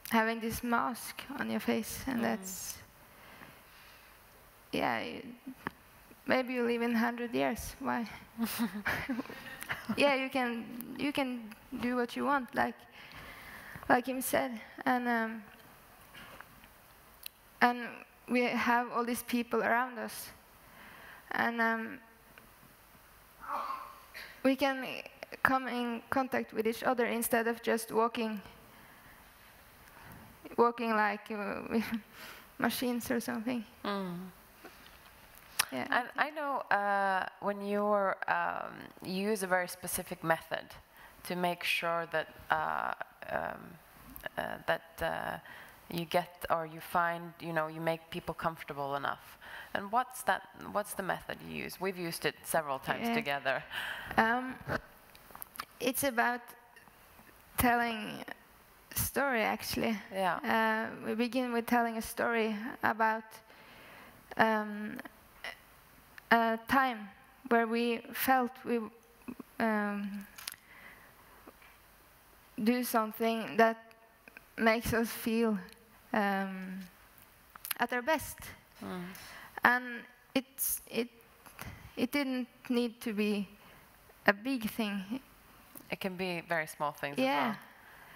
having this mask on your face, and that's maybe you live in 100 years. Why? You can do what you want, like him said, and we have all these people around us, and we can come in contact with each other instead of just walking like with machines or something. Yeah. And I know when you use a very specific method to make sure that you get, or you find, you make people comfortable enough. And what's the method you use? We've used it several times together. It's about telling a story, actually. Yeah. We begin with telling a story about a time where we felt we do something that makes us feel at our best, and it didn't need to be a big thing. It can be very small things as well.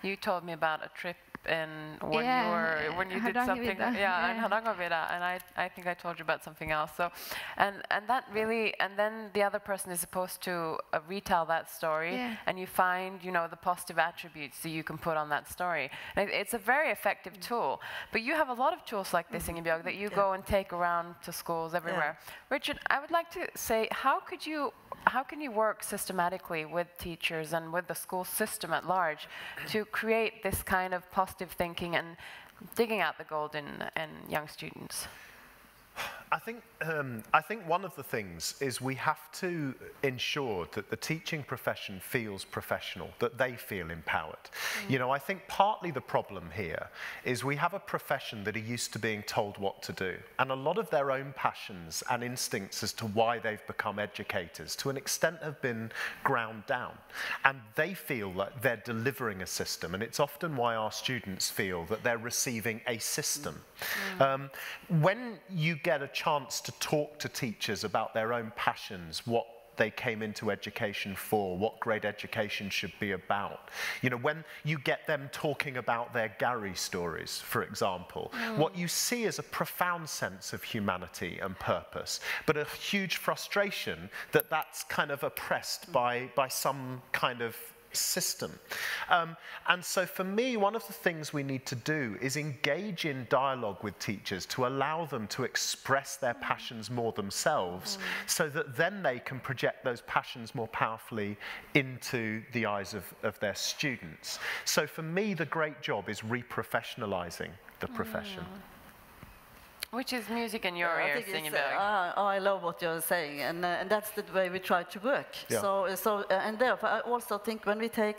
You told me about a trip when you did something, in Hardangervidda, and I think I told you about something else. So, and that really, and then the other person is supposed to retell that story, and you find the positive attributes that you can put on that story. And it's a very effective tool. But you have a lot of tools like this, Ingebjørg, that you go and take around to schools everywhere. Richard, I would like to say, how can you work systematically with teachers and with the school system at large to create this kind of positive thinking and digging out the gold in young students? I think one of the things is we have to ensure that the teaching profession feels professional, that they feel empowered. I think partly the problem here is we have a profession that are used to being told what to do, and a lot of their own passions and instincts as to why they've become educators to an extent have been ground down, and they feel that they're delivering a system, and it's often why our students feel that they're receiving a system. When you get a chance to talk to teachers about their own passions, what they came into education for, what great education should be about. When you get them talking about their Gary stories, for example, what you see is a profound sense of humanity and purpose, but a huge frustration that that's kind of oppressed by some kind of system. And so for me, one of the things we need to do is engage in dialogue with teachers to allow them to express their passions more themselves, so that then they can project those passions more powerfully into the eyes of their students. So for me, the great job is reprofessionalizing the profession. Which is music in your ears, singing I love what you're saying, and that's the way we try to work. Yeah. And therefore, I also think when we take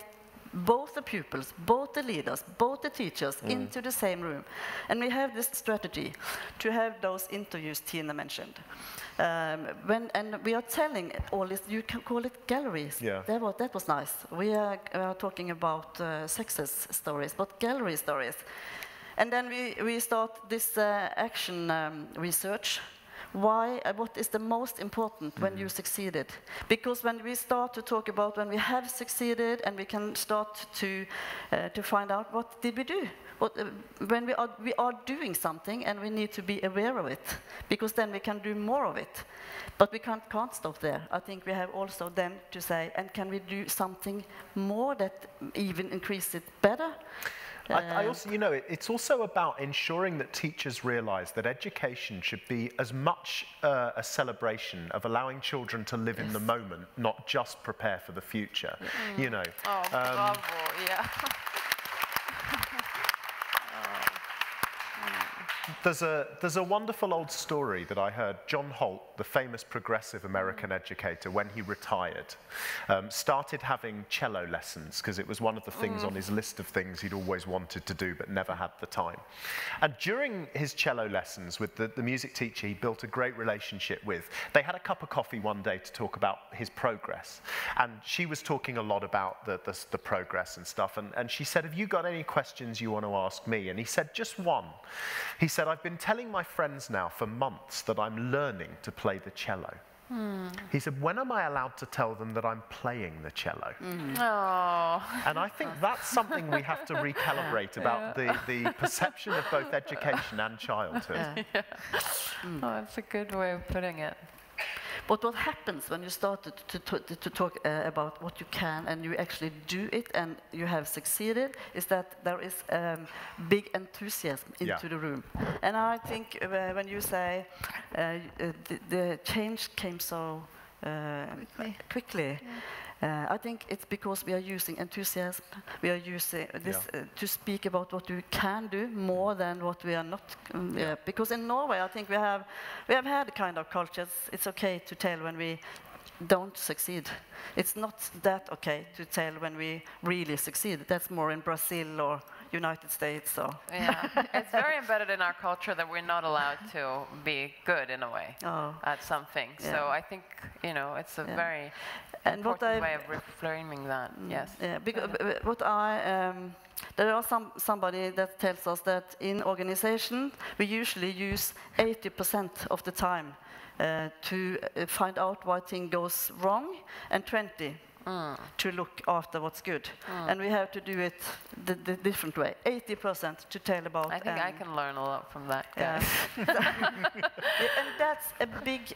both the pupils, both the leaders, both the teachers into the same room, and we have this strategy to have those interviews Tina mentioned. And we are telling all this, you can call it galleries. Yeah. That was nice. We are talking about success stories, but gallery stories. And then we start this action research. Why? What is the most important when you succeeded? Because when we start to talk about when we have succeeded, and we can start to find out what did we do? When we are doing something, and we need to be aware of it, because then we can do more of it. But we can't stop there. I think we have also then to say, and can we do something more that even increase it better? I also, you know, it's also about ensuring that teachers realize that education should be as much a celebration of allowing children to live in the moment, not just prepare for the future, you know. Oh, bravo, yeah. There's a wonderful old story that I heard. John Holt, the famous progressive American educator, when he retired, started having cello lessons, because it was one of the things on his list of things he'd always wanted to do but never had the time. And during his cello lessons with the music teacher he built a great relationship with, they had a cup of coffee one day to talk about his progress. And she was talking a lot about the progress and stuff. And she said, "Have you got any questions you want to ask me?" And he said, "Just one." He said, "I've been telling my friends now for months that I'm learning to play the cello." He said, "When am I allowed to tell them that I'm playing the cello?" And I think that's something we have to recalibrate about the perception of both education and childhood. Oh, that's a good way of putting it. But what happens when you start to talk about what you can, and you actually do it, and you have succeeded, is that there is big enthusiasm into the room. And I think when you say the change came so quickly, I think it's because we are using enthusiasm. We are using this to speak about what we can do more than what we are not. Because in Norway, I think we have had kind of cultures. It's okay to tell when we don't succeed. It's not that okay to tell when we really succeed. That's more in Brazil or United States. Or it's very embedded in our culture that we're not allowed to be good in a way at something. So I think, you know, it's a very important way of reframing that. Yes. Yeah, because there are somebody that tells us that in organization we usually use 80% of the time to find out why thing goes wrong, and 20 to look after what's good. And we have to do it the different way. 80% to tell about. I think I can learn a lot from that guy. And that's a big,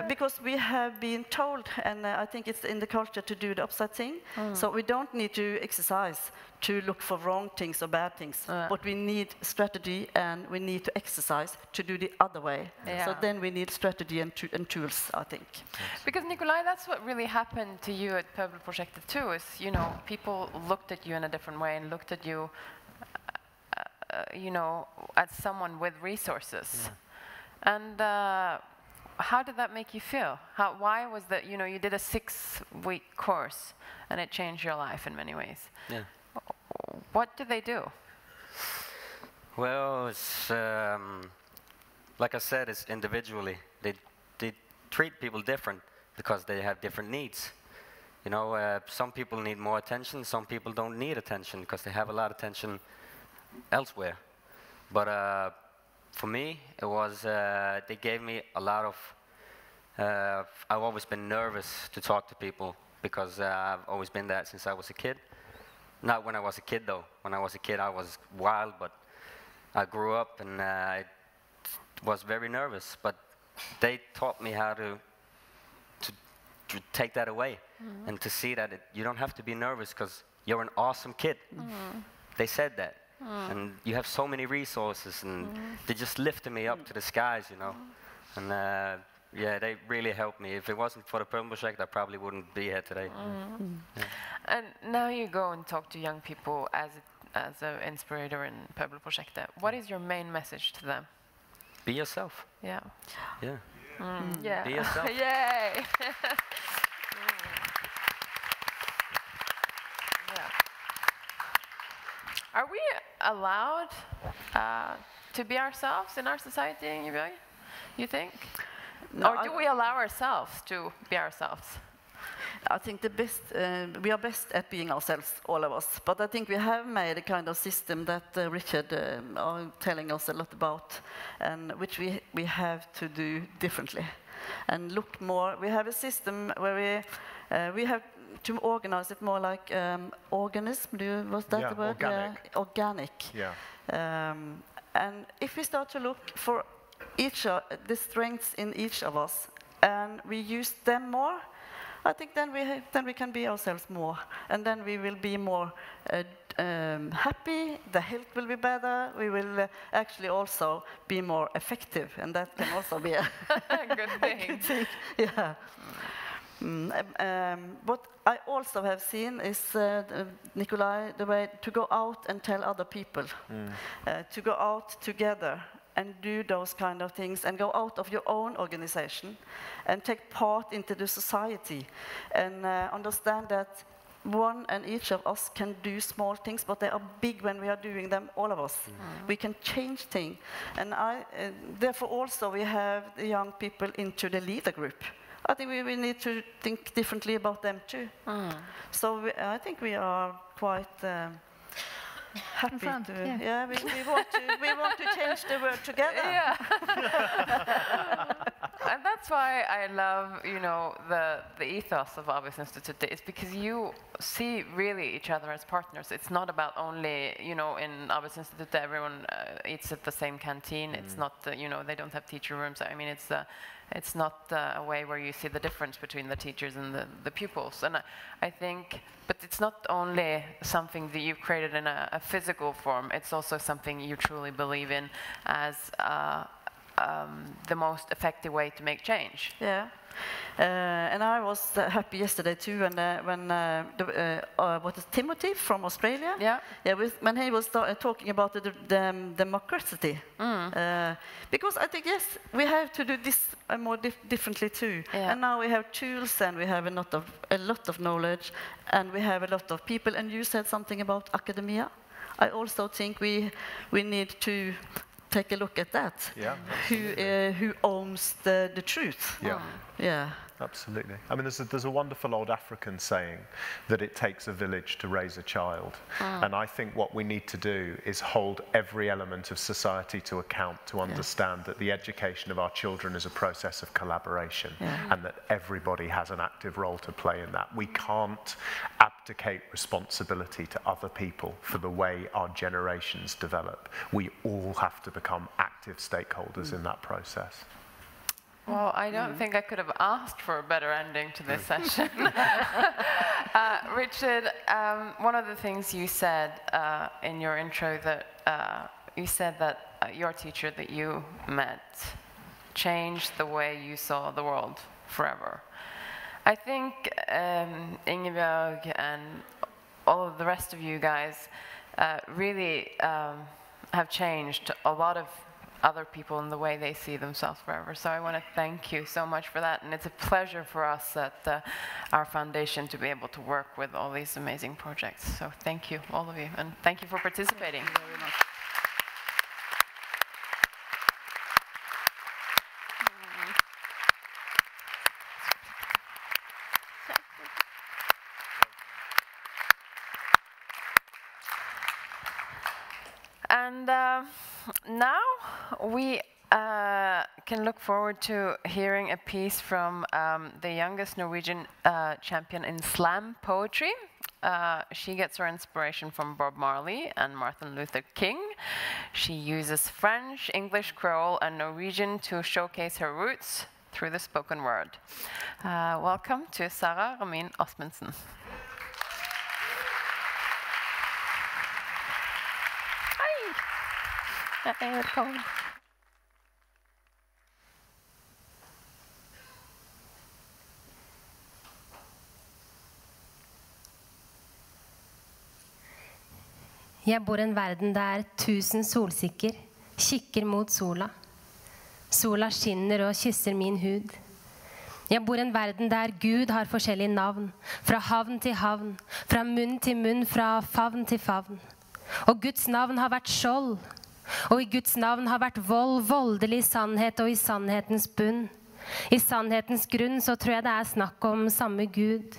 because we have been told, and I think it's in the culture to do the opposite thing. So we don't need to exercise to look for wrong things or bad things, but we need strategy, and we need to exercise to do the other way. So then we need strategy and tools, I think. Because Nikolai, that's what really happened to you at Pöbelprojektet too, is, you know, people looked at you in a different way and looked at you, you know, as someone with resources. And how did that make you feel? Why was that, you know, you did a 6-week course and it changed your life in many ways. What did they do? Well, it's, like I said, it's individually. They treat people different because they have different needs. You know, some people need more attention, some people don't need attention because they have a lot of attention elsewhere. But for me, it was, they gave me a lot of, I've always been nervous to talk to people because I've always been that since I was a kid. Not when I was a kid, though. When I was a kid, I was wild, but I grew up and I was very nervous. But they taught me how to take that away, and to see that you don't have to be nervous because you're an awesome kid. They said that, and you have so many resources, and they just lifted me up to the skies, you know. And yeah, they really helped me. If it wasn't for the Perm project, I probably wouldn't be here today. Yeah. And now you go and talk to young people as an inspirator in Pebble Projektet. What is your main message to them? Be yourself. Yeah. Yeah. Yeah. Be yourself. Yay! Yeah. Are we allowed to be ourselves in our society, Ingeborg, you think? No, or do we allow ourselves to be ourselves? I think we are best at being ourselves, all of us. But I think we have made a kind of system that Richard are telling us a lot about, and which we have to do differently, and look more. We have a system where we have to organize it more like organism. Was that the word? Organic. Yeah, organic. Yeah. And if we start to look for the strengths in each of us, and we use them more, I think then we can be ourselves more, and then we will be more happy. The health will be better. We will actually also be more effective, and that can also be a good thing. good thing. Yeah. What I also have seen is, Nikolai, the way to go out and tell other people, to go out together and do those kind of things, and go out of your own organization and take part into the society, and understand that one and each of us can do small things, but they are big when we are doing them, all of us. We can change things. And therefore also we have the young people into the leader group. I think we need to think differently about them too. So I think we are quite happy to. Yeah, we want to change the world together. Yeah. And that's why I love, you know, the ethos of Arbeidsinstituttet. It's because you see really each other as partners. It's not about only, you know, in Arbeidsinstituttet everyone eats at the same canteen. It's not, you know, they don't have teacher rooms. I mean, it's not a way where you see the difference between the teachers and the pupils. And I think, but it's not only something that you've created in a physical form, it's also something you truly believe in as the most effective way to make change. Yeah. And I was happy yesterday too when what is Timothy from Australia? Yeah. Yeah. When he was talking about the democracy, because I think yes, we have to do this more differently too. Yeah. And now we have tools, and we have a lot of knowledge, and we have a lot of people. And you said something about academia. I also think we need to take a look at that. Yeah. Who owns the truth? Yeah. Yeah. Absolutely. I mean, there's a wonderful old African saying that it takes a village to raise a child. And I think what we need to do is hold every element of society to account, to understand that the education of our children is a process of collaboration, and that everybody has an active role to play in that. We can't abdicate responsibility to other people for the way our generations develop. We all have to become active stakeholders in that process. Well, I don't think I could have asked for a better ending to this session. Richard, one of the things you said in your intro, that you said that your teacher that you met changed the way you saw the world forever. I think Ingeborg and all of the rest of you guys really have changed a lot of other people in the way they see themselves forever. So I want to thank you so much for that. And it's a pleasure for us at our foundation to be able to work with all these amazing projects. So thank you, all of you. And thank you for participating. Thank you very much. And now we can look forward to hearing a piece from the youngest Norwegian champion in slam poetry. She gets her inspiration from Bob Marley and Martin Luther King. She uses French, English, Creole, and Norwegian to showcase her roots, through the spoken word. Welcome to Sara Ramin Osmundsen. Hei, velkommen. Jeg bor i en verden der 1000 solsikker kikker mot sola. Sola skinner og kysser min hud. Jeg bor i en verden der Gud har forskjellige navn, fra havn til havn, fra munn til munn, fra favn til favn. Og Guds navn har vært skjold, og i Guds navn har vært vold, voldelig sannhet og i sannhetens bunn. I sannhetens grunn så tror jeg det er snakk om samme Gud,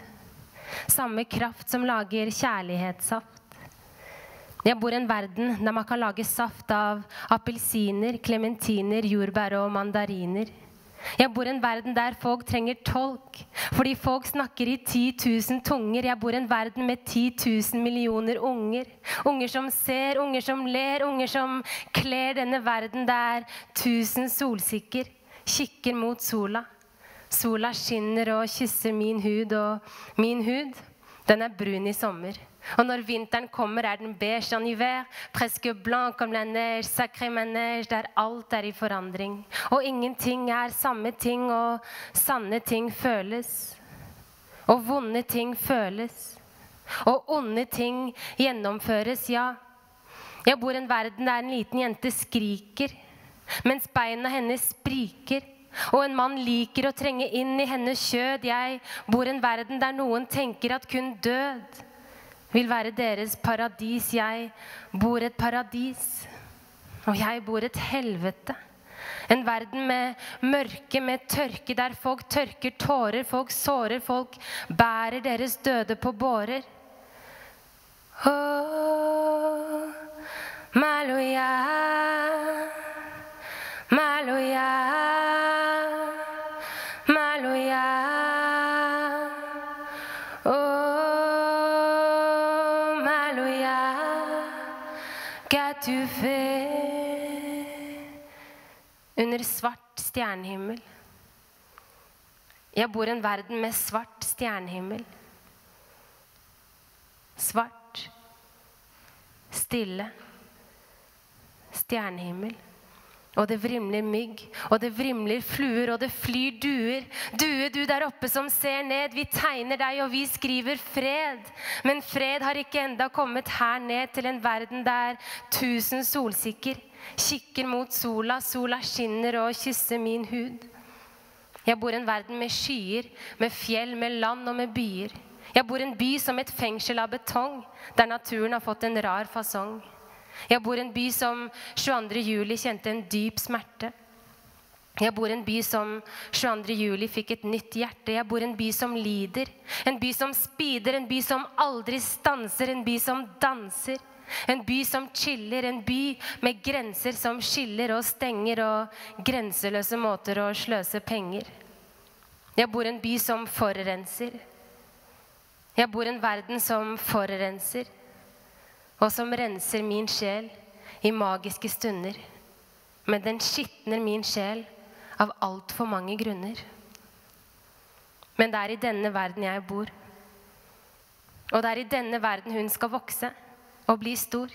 samme kraft som lager kjærlighetssaft. Jeg bor i en verden der man kan lage saft av appelsiner, klementiner, jordbær og mandariner. Jeg bor i en verden der folk trenger tolk, fordi folk snakker i 10 000 tunger. Jeg bor i en verden med 10 000 millioner unger. Unger som ser, unger som ler, unger som kler denne verden der 1000 solsikker kikker mot sola. Sola skinner og kysser min hud, og min hud, den er brun i sommer. Og når vinteren kommer er den beige en hiver, presque blanc comme la neige, sacré manège, der alt er i forandring. Og ingenting er samme ting, og sanne ting føles. Og vonde ting føles. Og onde ting gjennomføres, ja. Jeg bor i en verden der en liten jente skriker, mens beina hennes spriker. Og en mann liker å trenge inn i hennes kjød. Jeg bor i en verden der noen tenker at kun død vil være deres paradis. Jeg bor et paradis, og jeg bor et helvete. En verden med mørke, med tørke, der folk tørker tårer, folk sårer, folk bærer deres døde på bårer. Åh, Maloya, Maloya, Maloya. Du under svart stjernehimmel. Jeg bor i en verden med svart stjernehimmel. Svart, stille stjernehimmel. Og det vrimler mygg, og det vrimler fluer, og det flyr duer. Due, du der oppe som ser ned, vi tegner deg og vi skriver fred. Men fred har ikke enda kommet her ned til en verden der 1000 solsikker kikker mot sola. Sola skinner og kysser min hud. Jeg bor i en verden med skyer, med fjell, med land og med byer. Jeg bor i en by som et fengsel av betong, der naturen har fått en rar fasong. Jeg bor i en by som 22. juli kjente en dyp smerte. Jeg bor i en by som 22. juli fikk et nytt hjerte. Jeg bor i en by som lider, en by som speeder, en by som aldri stanser, en by som danser. En by som chiller, en by med grenser som skiller og stenger, og grenseløse måter å sløse penger. Jeg bor i en by som forurenser. Jeg bor i en verden som forurenser, og som renser min sjel i magiske stunder. Men den skitner min sjel av alt for mange grunner. Men det er i denne verden jeg bor. Og det er i denne verden hun skal vokse og bli stor.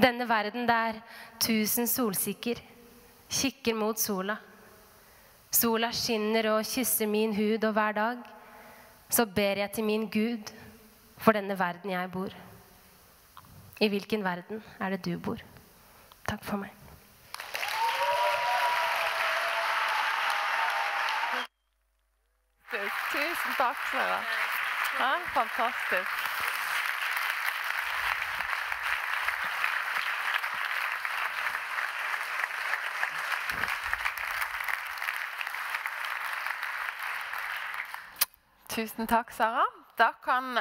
Denne verden der 1000 solsikker kikker mot sola. Sola skinner og kysser min hud, og hver dag så ber jeg til min Gud for denne verden jeg bor. I hvilken verden er det du bor? Takk for meg. Tusen takk, Sara. Ja, fantastisk. Tusen takk, Sara. Da kan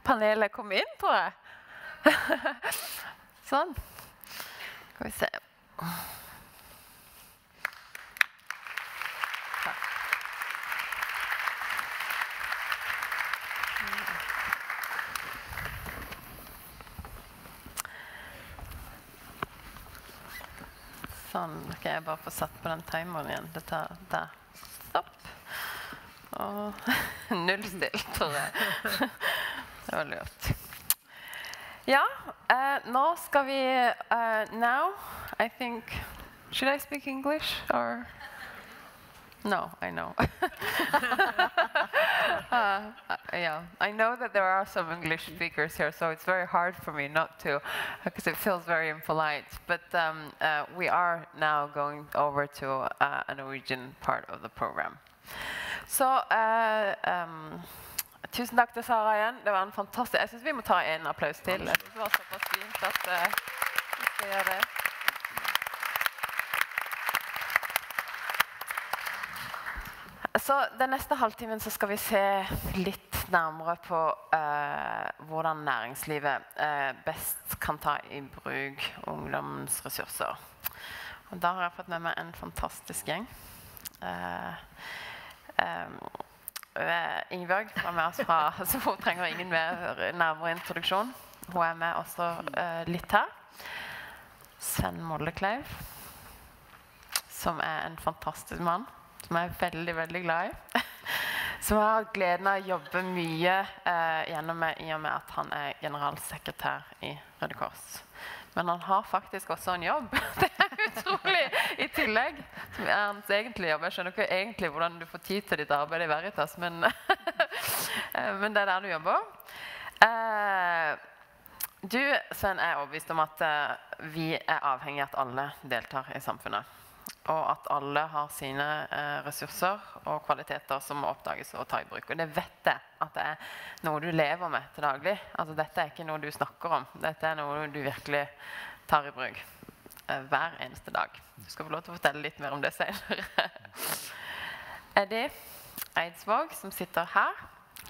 panelet komme inn, tror jeg. Sånn. Skal vi se. Sånn, ok, jeg bare får satt på den timeren igjen. Det tar der. Stopp. Og null still, tror jeg. Det var lurt. Ja, nå skal vi, now, I think, should I speak English, or? No, I know. Yeah, I know that there are some English speakers here, so it's very hard for me not to, because it feels very impolite. But we are now going over to a Norwegian part of the program. Så tusen takk til Sara igjen. Det var en fantastisk... Jeg synes vi må ta en applaus til. Jeg synes det var såpass fint at vi skal gjøre det. Så den neste halvtimen så skal vi se litt nærmere på hvordan næringslivet best kan ta i bruk ungdommens ressurser. Og da har jeg fått med meg en fantastisk gjeng. Ingebjørg var med oss fra, så hun trenger ingen mer nærmere introduksjon. Hun er med også litt her. Sven Mollekleiv, som er en fantastisk mann, som jeg er veldig, veldig glad i. Som har gleden av å jobbe mye gjennom meg, i og med at han er generalsekretær i Røde Kors. Men han har faktisk også en jobb. Det er utrolig i tillegg. Som er hans egentlige jobb. Jeg skjønner ikke egentlig hvordan du får tid til ditt arbeid i Veritas, men, men det er der du jobber. Du, Sven, er overbevist om at vi er avhengig av at alle deltar i samfunnet. Og at alle har sine ressurser og kvaliteter som må oppdages og ta i bruk. Og det vet jeg at det er noe du lever med til daglig. Altså, dette er ikke noe du snakker om. Dette er noe du virkelig tar i bruk hver eneste dag. Du skal få lov til å fortelle litt mer om det senere. Eddie Eidsvåg, som sitter her,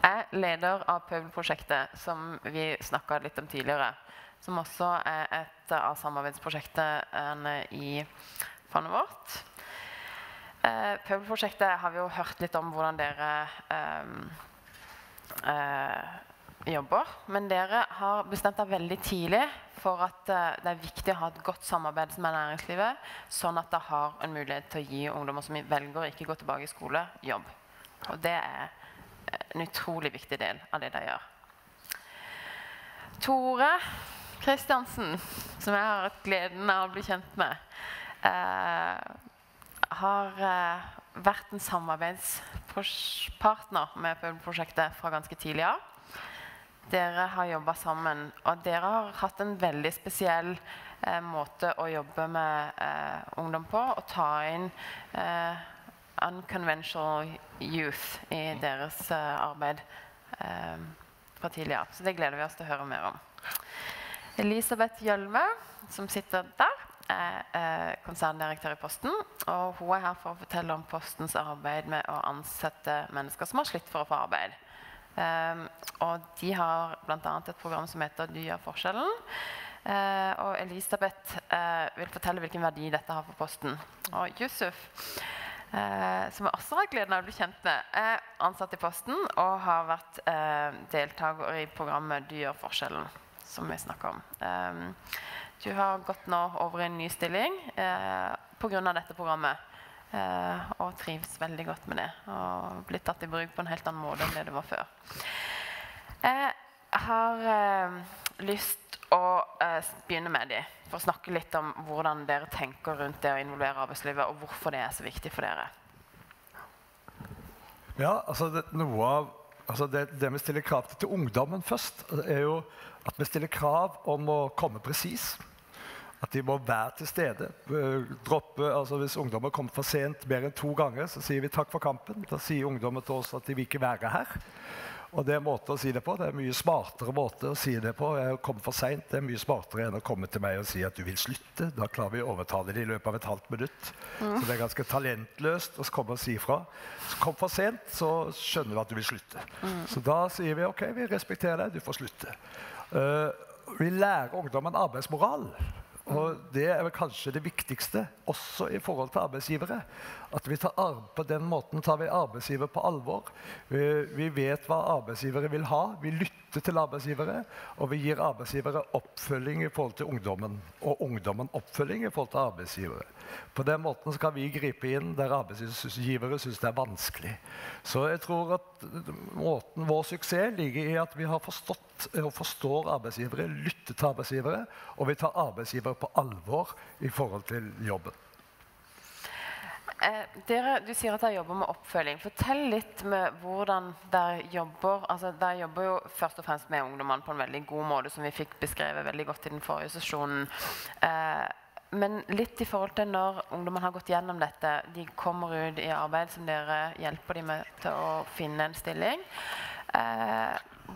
er leder av Pøbelprosjektet, som vi snakket litt om tidligere. Som også er et av samarbeidsprosjektene i fondet vårt. Pøbelprosjektet har vi jo hørt litt om hvordan dere jobber, men dere har bestemt deg veldig tidlig for at det er viktig å ha et godt samarbeid med næringslivet, sånn at det har en mulighet til å gi ungdommer som velger å ikke gå tilbake i skole, jobb. Og det er en utrolig viktig del av det de gjør. Tore Kristiansen, som jeg har hatt gleden av å bli kjent med, har vært en samarbeidspartner med Pøbelprosjektet fra ganske tidlig av. Dere har jobbet sammen, og dere har hatt en veldig spesiell måte å jobbe med ungdom på, og ta inn unconventional youth i deres arbeid fra tidlig av. Så det gleder vi oss til å høre mer om. Elisabeth Hjølme, som sitter der, er konserndirektør i Posten, og hun er her for å fortelle om Postens arbeid med å ansette mennesker som har slitt for å få arbeid. Og de har blant annet et program som heter «Du gjør forskjellen», og Elisabeth vil fortelle hvilken verdi dette har for Posten. Og Yusuf, som jeg også har gleden av å bli kjent med, er ansatt i Posten og har vært deltaker i programmet «Du gjør forskjellen», som vi snakker om. Du har gått nå over i en ny stilling på grunn av dette programmet, og trives veldig godt med det, og blitt tatt i bruk på en helt annen måte enn det det var før. Jeg har lyst å begynne med det, for å snakke litt om hvordan dere tenker rundt det å involvere arbeidslivet, og hvorfor det er så viktig for dere. Ja, altså det vi stiller krav til ungdommen først, er jo at vi stiller krav om å komme presis. At de må være til stede. Droppe, altså hvis ungdommer kommer for sent mer enn 2 ganger, så sier vi takk for kampen. Da sier ungdommer til oss at de vil ikke være her. Og det er en måte å si det på. Det er en mye smartere måte å si det på. Jeg kommer for sent. Det er mye smartere enn å komme til meg og si at du vil slutte. Da klarer vi å overtale det i løpet av et halvt minutt. Så det er ganske talentløst å komme og si fra. Så kom for sent, så skjønner du at du vil slutte. Så da sier vi, ok, vi respekterer deg, du får slutte. Vi lærer ungdommen arbeidsmoral. Og det er vel kanskje det viktigste, også i forhold til arbeidsgivere. at vi på den måten tar vi arbeidsgiver på alvor. Vi vet hva arbeidsgivere vil ha, vi lytter til arbeidsgivere, og vi gir arbeidsgivere oppfølging i forhold til ungdommen, og ungdommen oppfølging i forhold til arbeidsgivere. På den måten skal vi gripe inn der arbeidsgivere synes det vanskelig. Så jeg tror at vår suksess ligger i at vi har forstått og forstår arbeidsgivere, lytter til arbeidsgivere, og vi tar arbeidsgivere på alvor i forhold til jobben. Du sier at dere jobber med oppfølging. Fortell litt med hvordan dere jobber. Altså, dere jobber jo først og fremst med ungdommene på en veldig god måte, som vi fikk beskrevet veldig godt i den forrige sesjonen. Men litt i forhold til når ungdommen har gått gjennom dette, de kommer ut i arbeid som dere hjelper dem med til å finne en stilling.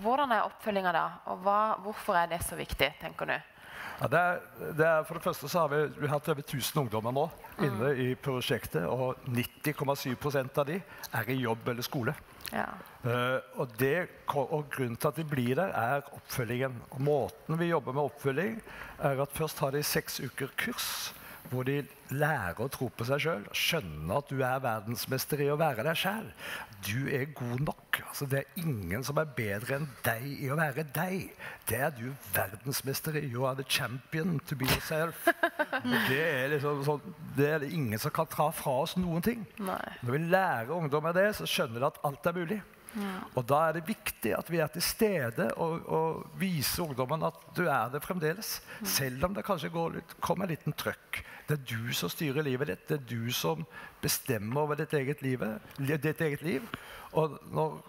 Hvordan oppfølgingen da, og hvorfor det så viktig, tenker du? Ja, for det første så har vi hatt over 1000 ungdommer nå inne i prosjektet, og 90,7% av de i jobb eller skole. Ja. Og grunnen til at de blir der oppfølgingen. Og måten vi jobber med oppfølging at først har de 6 uker kurs, hvor de lærer å tro på seg selv, skjønner at du verdensmester i å være deg selv. Du god nok. Altså, det ingen som bedre enn deg i å være deg. Det du verdensmester i. You are the champion to be yourself. Det liksom sånn, det ingen som kan ta fra oss noen ting. Nei. Når vi lærer ungdommer det, så skjønner de at alt mulig. Og da det viktig at vi til stede og viser ungdommen at du det fremdeles. Selv om det kanskje kommer en liten trøkk. Det du som styrer livet ditt. Det du som bestemmer over ditt eget liv. Og når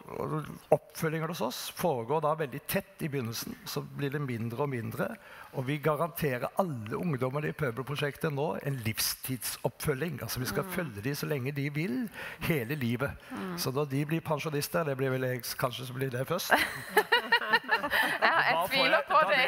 oppfølgingen hos oss foregår da veldig tett i begynnelsen, så blir det mindre og mindre. Og vi garanterer alle ungdommer i Pøbelprosjektet nå en livstidsoppfølging. Altså vi skal følge dem så lenge de vil, hele livet. Så når de blir pensjonister, det blir vel jeg kanskje som blir det først. Jeg tviler på det.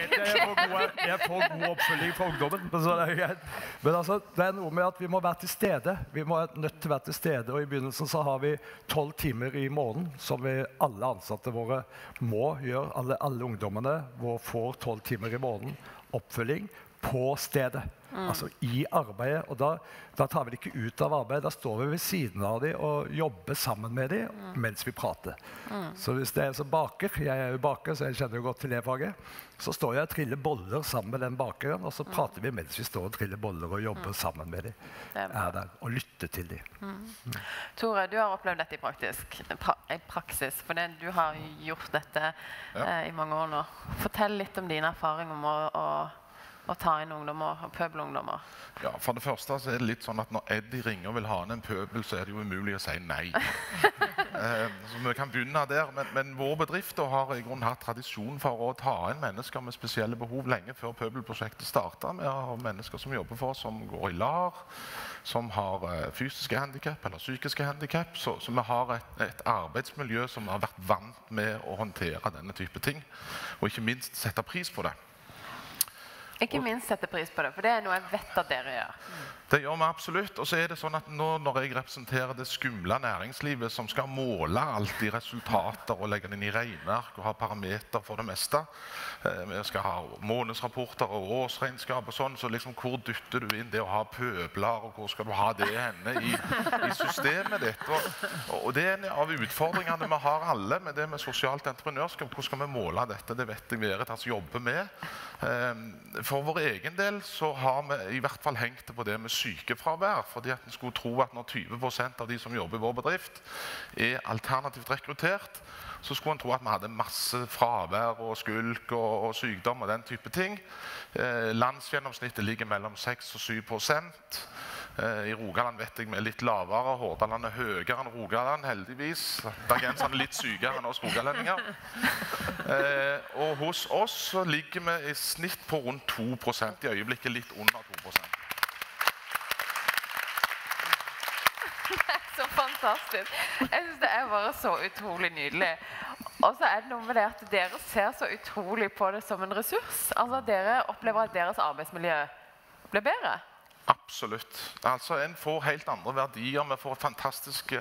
Jeg får god oppfølging for ungdommen. Men så det greit. Men altså, det noe med at vi må være til stede. Vi må nødt til å være til stede. Og i begynnelsen så har vi 12 timer i måneden, som alle ansatte våre må gjøre. Alle ungdommene får 12 timer i måneden oppfølging på stedet. Altså i arbeidet. Og da tar vi det ikke ut av arbeidet. Da står vi ved siden av dem og jobber sammen med dem mens vi prater. Så hvis det som baker, jeg jo baker, så jeg kjenner jo godt til det faget, så står jeg og triller boller sammen med den bakeren, og så prater vi mens vi står og triller boller og jobber sammen med dem. Der, og lytter til dem. Tore, du har opplevd dette i praksis, for du har gjort dette i mange år nå. Fortell litt om din erfaring om å ta inn ungdommer og pøbelungdommer. Ja, for det første så det litt sånn at når Eddie ringer og vil ha en pøbel, så det jo umulig å si nei. Så vi kan begynne der, men vår bedrift har i grunnen hatt tradisjon for å ta inn mennesker med spesielle behov lenge før pøbelprosjektet startet. Vi har mennesker som jobber for oss, som går i LAR, som har fysiske handicap eller psykiske handicap, så vi har et arbeidsmiljø som har vært vant med å håndtere denne type ting, og ikke minst sette pris på det. Ikke minst sette pris på det, for det noe jeg vet at dere gjør. Det gjør vi absolutt, og så det sånn at nå når jeg representerer det skumle næringslivet som skal måle alt i resultater og legge det inn i regneark og ha parameter for det meste, vi skal ha månedsrapporter og årsregnskap og sånn, så liksom hvor dytter du inn det å ha pøbler, og hvor skal du ha det henne i systemet ditt? Og det en av utfordringene vi har alle med det med sosialt entreprenørskap, hvor skal vi måle dette? Det vet jeg Veritas jobber med. For vår egen del så har vi i hvert fall hengt det på det med sykefravær, fordi at en skulle tro at når 20% av de som jobber i vår bedrift alternativt rekruttert, så skulle en tro at vi hadde masse fravær og skulk og sykdom og den type ting. Landsgjennomsnittet ligger mellom 6 og 7%. I Rogaland vet jeg vi litt lavere, Hordaland høyere enn Rogaland, heldigvis. Bergenserne litt sykere enn oss rogalendinger. Og hos oss så ligger vi i snitt på rundt 2%, i øyeblikket litt under 2%. Det så fantastisk. Jeg synes det bare så utrolig nydelig. Og så det noe med det at dere ser så utrolig på det som en ressurs. Altså dere opplever at deres arbeidsmiljø blir bedre. Absolutt. Altså, en får helt andre verdier, vi får fantastisk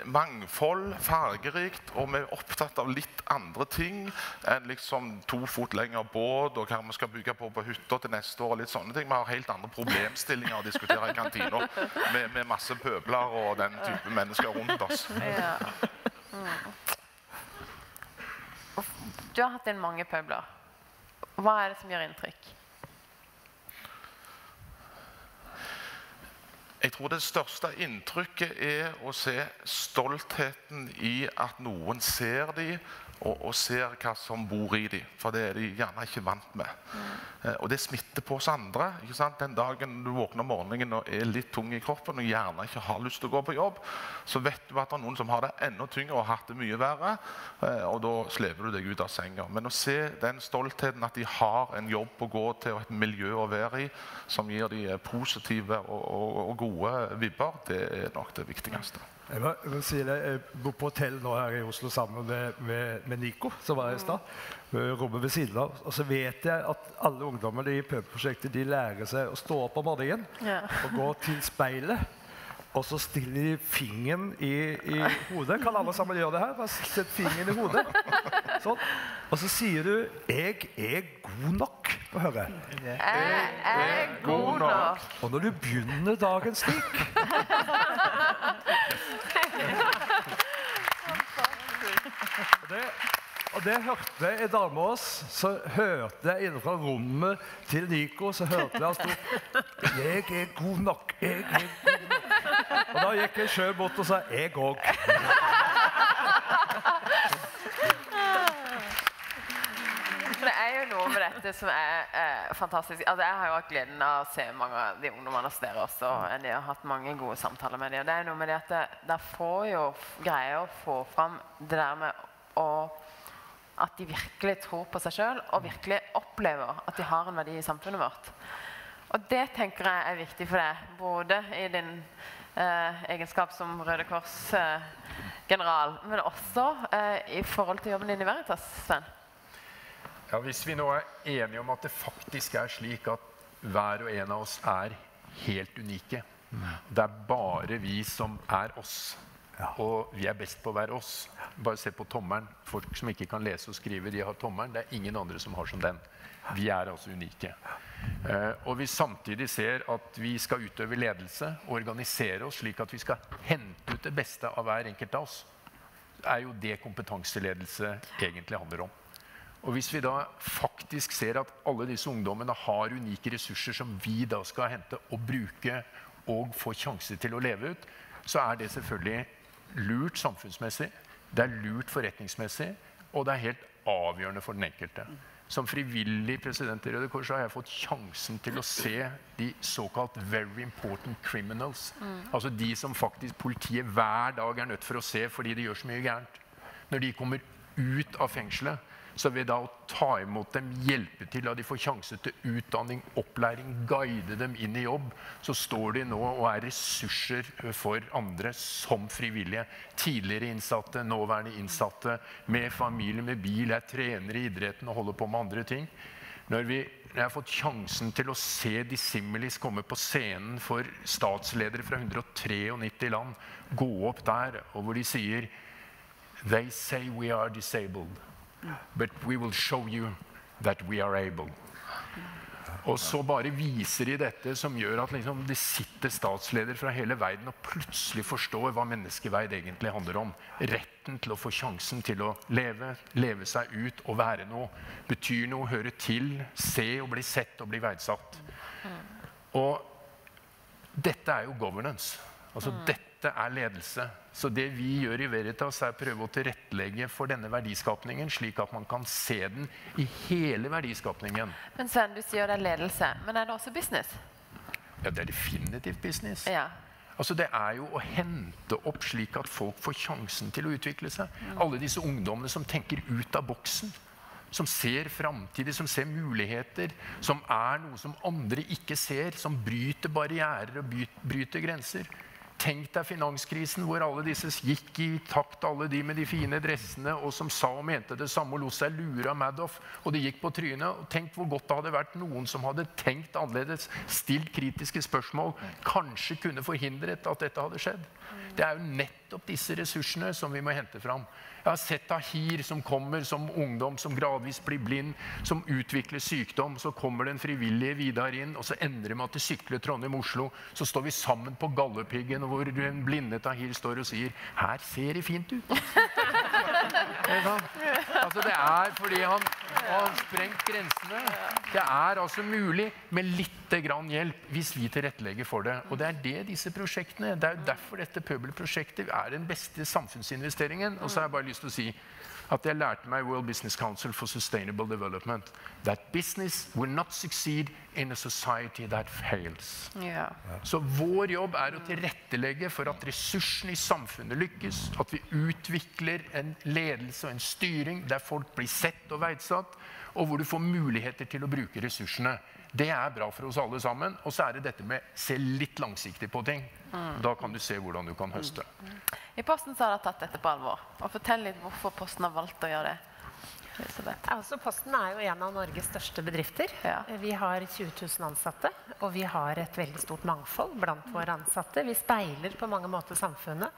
mangfold, fargerikt, og vi er opptatt av litt andre ting enn liksom 2 fot lenger båt, og hva vi skal bygge på hytta til neste år, og litt sånne ting. Vi har helt andre problemstillinger å diskutere i kantina, med masse pøbler og den type mennesker rundt oss. Ja. Du har hatt inn mange pøbler. Hva er det som gjør inntrykk? Jeg tror det største inntrykket er å se stoltheten i at noen ser dem, og ser hva som bor i dem, for det er de gjerne ikke vant med. Og det smitter på oss andre, ikke sant? Den dagen du våkner om morgenen og er litt tung i kroppen, og gjerne ikke har lyst til å gå på jobb, så vet du at det er noen som har det enda tyngre og har hatt det mye verre, og da sleper du deg ut av senga. Men å se den stoltheten at de har en jobb å gå til, og et miljø å være i, som gir de positive og gode vibber, det er nok det viktigste. Jeg vil si det, jeg bor på hotell nå her i Oslo sammen med Nico, som var i stad, rommet ved siden av. Og så vet jeg at alle ungdommer i pøbelprosjektet, de lærer seg å stå opp om morgenen, og gå til speilet, og så stiller de fingeren i hodet. Kan alle sammen gjøre det her? Bare sett fingeren i hodet. Sånn. Og så sier du, jeg er god nok. Få høre. Jeg er god nok. Og når du begynner dagen slik, og det hørte jeg en dame av oss, så hørte jeg innenfra rommet til Nico, så hørte jeg han stod, jeg er god nok, jeg er god nok. Og da gikk jeg selv bort og sa, jeg òg. Det er jo noe med dette som er fantastisk. Altså, jeg har jo hatt gleden av å se mange av de ungdommene hos dere også, og jeg har hatt mange gode samtaler med dem. Og det er noe med det at det får jo greie å få fram det der med at de virkelig tror på seg selv, og virkelig opplever at de har en verdi i samfunnet vårt. Og det tenker jeg er viktig for deg, både i din egenskap som Røde Kors-general, men også i forhold til jobben din i Veritas, Sven. Ja, hvis vi nå er enige om at det faktisk er slik at hver og en av oss er helt unike. Det er bare vi som er oss. Og vi er best på å være oss. Bare se på tommelen. Folk som ikke kan lese og skrive, de har tommelen. Det er ingen andre som har som den. Vi er altså unike. Og vi samtidig ser at vi skal utøve ledelse, organisere oss slik at vi skal hente ut det beste av hver enkelt av oss. Det er jo det kompetanseledelse egentlig handler om. Og hvis vi da faktisk ser at alle disse ungdommene har unike ressurser som vi da skal hente og bruke og få sjanse til å leve ut, så er det selvfølgelig lurt samfunnsmessig, det er lurt forretningsmessig, og det er helt avgjørende for den enkelte. Som frivillig president i Røde Kors har jeg fått sjansen til å se de såkalt very important criminals. Altså de som faktisk politiet hver dag er nødt for å se fordi de gjør så mye gærent. Når de kommer ut av fengselet, så ved da å ta imot dem, hjelpe til at de får sjanse til utdanning, opplæring, guide dem inn i jobb, så står de nå og er ressurser for andre som frivillige. Tidligere innsatte, nåværende innsatte, med familie, med bil, er trenere i idretten og holder på med andre ting. Når jeg har fått sjansen til å se Dissimilis komme på scenen for statsledere fra 193 land, gå opp der, og hvor de sier «They say we are disabled. But we will show you that we are able». Og så bare viser de dette som gjør at liksom, det sitter statsledere fra hele verden og plutselig forstår hva menneskeverd egentlig handler om. Retten til å få sjansen til å leve seg ut og være noe. Betyr noe, høre til, se og bli sett og bli verdsatt. Og dette er jo governance. Altså dette er ledelse. Så det vi gjør i Veritas er å prøve å tilrettelegge for denne verdiskapningen, slik at man kan se den i hele verdiskapningen. Men Sven, du sier det er ledelse, men er det også business? Ja, det er definitivt business. Ja. Altså det er jo å hente opp slik at folk får sjansen til å utvikle seg. Alle disse ungdommene som tenker ut av boksen, som ser fremtidig, som ser muligheter, som er noe som andre ikke ser, som bryter barrierer og bryter grenser. Tenk deg finanskrisen hvor alle disse gikk i takt, alle de med de fine dressene, og som sa og mente det samme og lot seg lure av Madoff, og de gikk på trynet. Og tenk hvor godt det hadde vært noen som hadde tenkt annerledes, stilt kritiske spørsmål, kanskje kunne forhindret at dette hadde skjedd. Det er jo nettopp disse ressursene som vi må hente fram. Jeg har sett Ahir som kommer som ungdom, som gradvis blir blind, som utvikler sykdom. Så kommer den frivillige Vidar inn, og så ender det med at de sykler Trondheim-Oslo. Så står vi sammen på Galdhøpiggen, hvor den blinde Ahir står og sier, her ser det fint ut. Altså det er fordi han har sprengt grensene. Det er altså mulig med litt grann hjelp hvis vi tilrettelegger for det. Og det er det disse prosjektene, det er jo derfor dette Pøbelprosjektet er den beste samfunnsinvesteringen. Og så har jeg bare lyst til å si at jeg lærte meg i World Business Council for Sustainable Development that business will not succeed in a society that fails. Ja. Så vår jobb er å tilrettelegge for at ressursene i samfunnet lykkes, at vi utvikler en ledelse og en styring der folk blir sett og verdsatt, og hvor du får muligheter til å bruke ressursene. Det er bra for oss alle sammen, og så er det dette med se litt langsiktig på ting. Da kan du se hvordan du kan høste. I Posten så har dere tatt dette på alvor. Og fortell litt hvorfor Posten har valgt å gjøre det. Altså, Posten er jo en av Norges største bedrifter. Ja. Vi har 20 000 ansatte, og vi har et veldig stort mangfold blant våre ansatte. Vi speiler på mange måter samfunnet.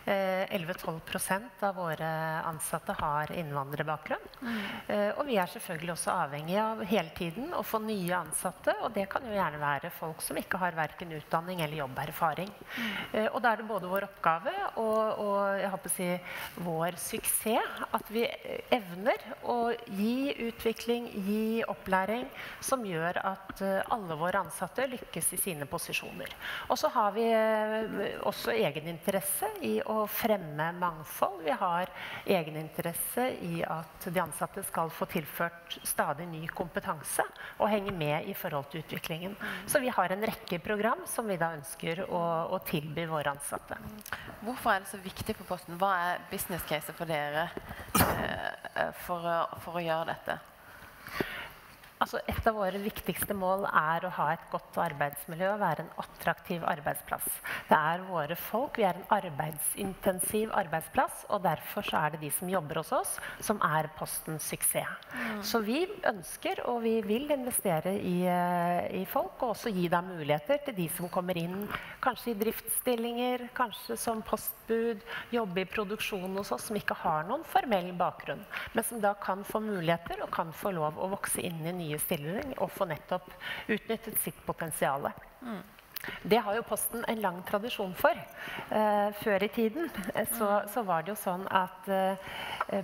11–12% av våre ansatte har innvandrerbakgrunn. Og vi er selvfølgelig også avhengige av hele tiden å få nye ansatte, og det kan jo gjerne være folk som ikke har hverken utdanning eller jobberfaring. Og da er det både vår oppgave og jeg håper å si vår suksess at vi evner å gi utvikling, gi opplæring som gjør at alle våre ansatte lykkes i sine posisjoner. Og så har vi også egeninteresse i å fremme mangfold. Vi har egeninteresse i at de ansatte skal få tilført stadig ny kompetanse og henge med i forhold til utviklingen. Så vi har en rekke program som vi da ønsker å tilby våre ansatte. Hvorfor er det så viktig for Posten? Hva er business case for dere for å gjøre dette? Altså, et av våre viktigste mål er å ha et godt arbeidsmiljø og være en attraktiv arbeidsplass. Det er våre folk, vi er en arbeidsintensiv arbeidsplass, og derfor så er det de som jobber hos oss som er Postens suksess. Så vi ønsker og vi vil investere i folk, og også gi dem muligheter til de som kommer inn, kanskje i driftsstillinger, kanskje som postbud, jobbe i produksjon hos oss, som ikke har noen formell bakgrunn, men som da kan få muligheter og kan få lov å vokse inn i nye stilling og få nettopp utnyttet sitt potensiale. Det har jo Posten en lang tradisjon for. Før i tiden så var det jo sånn at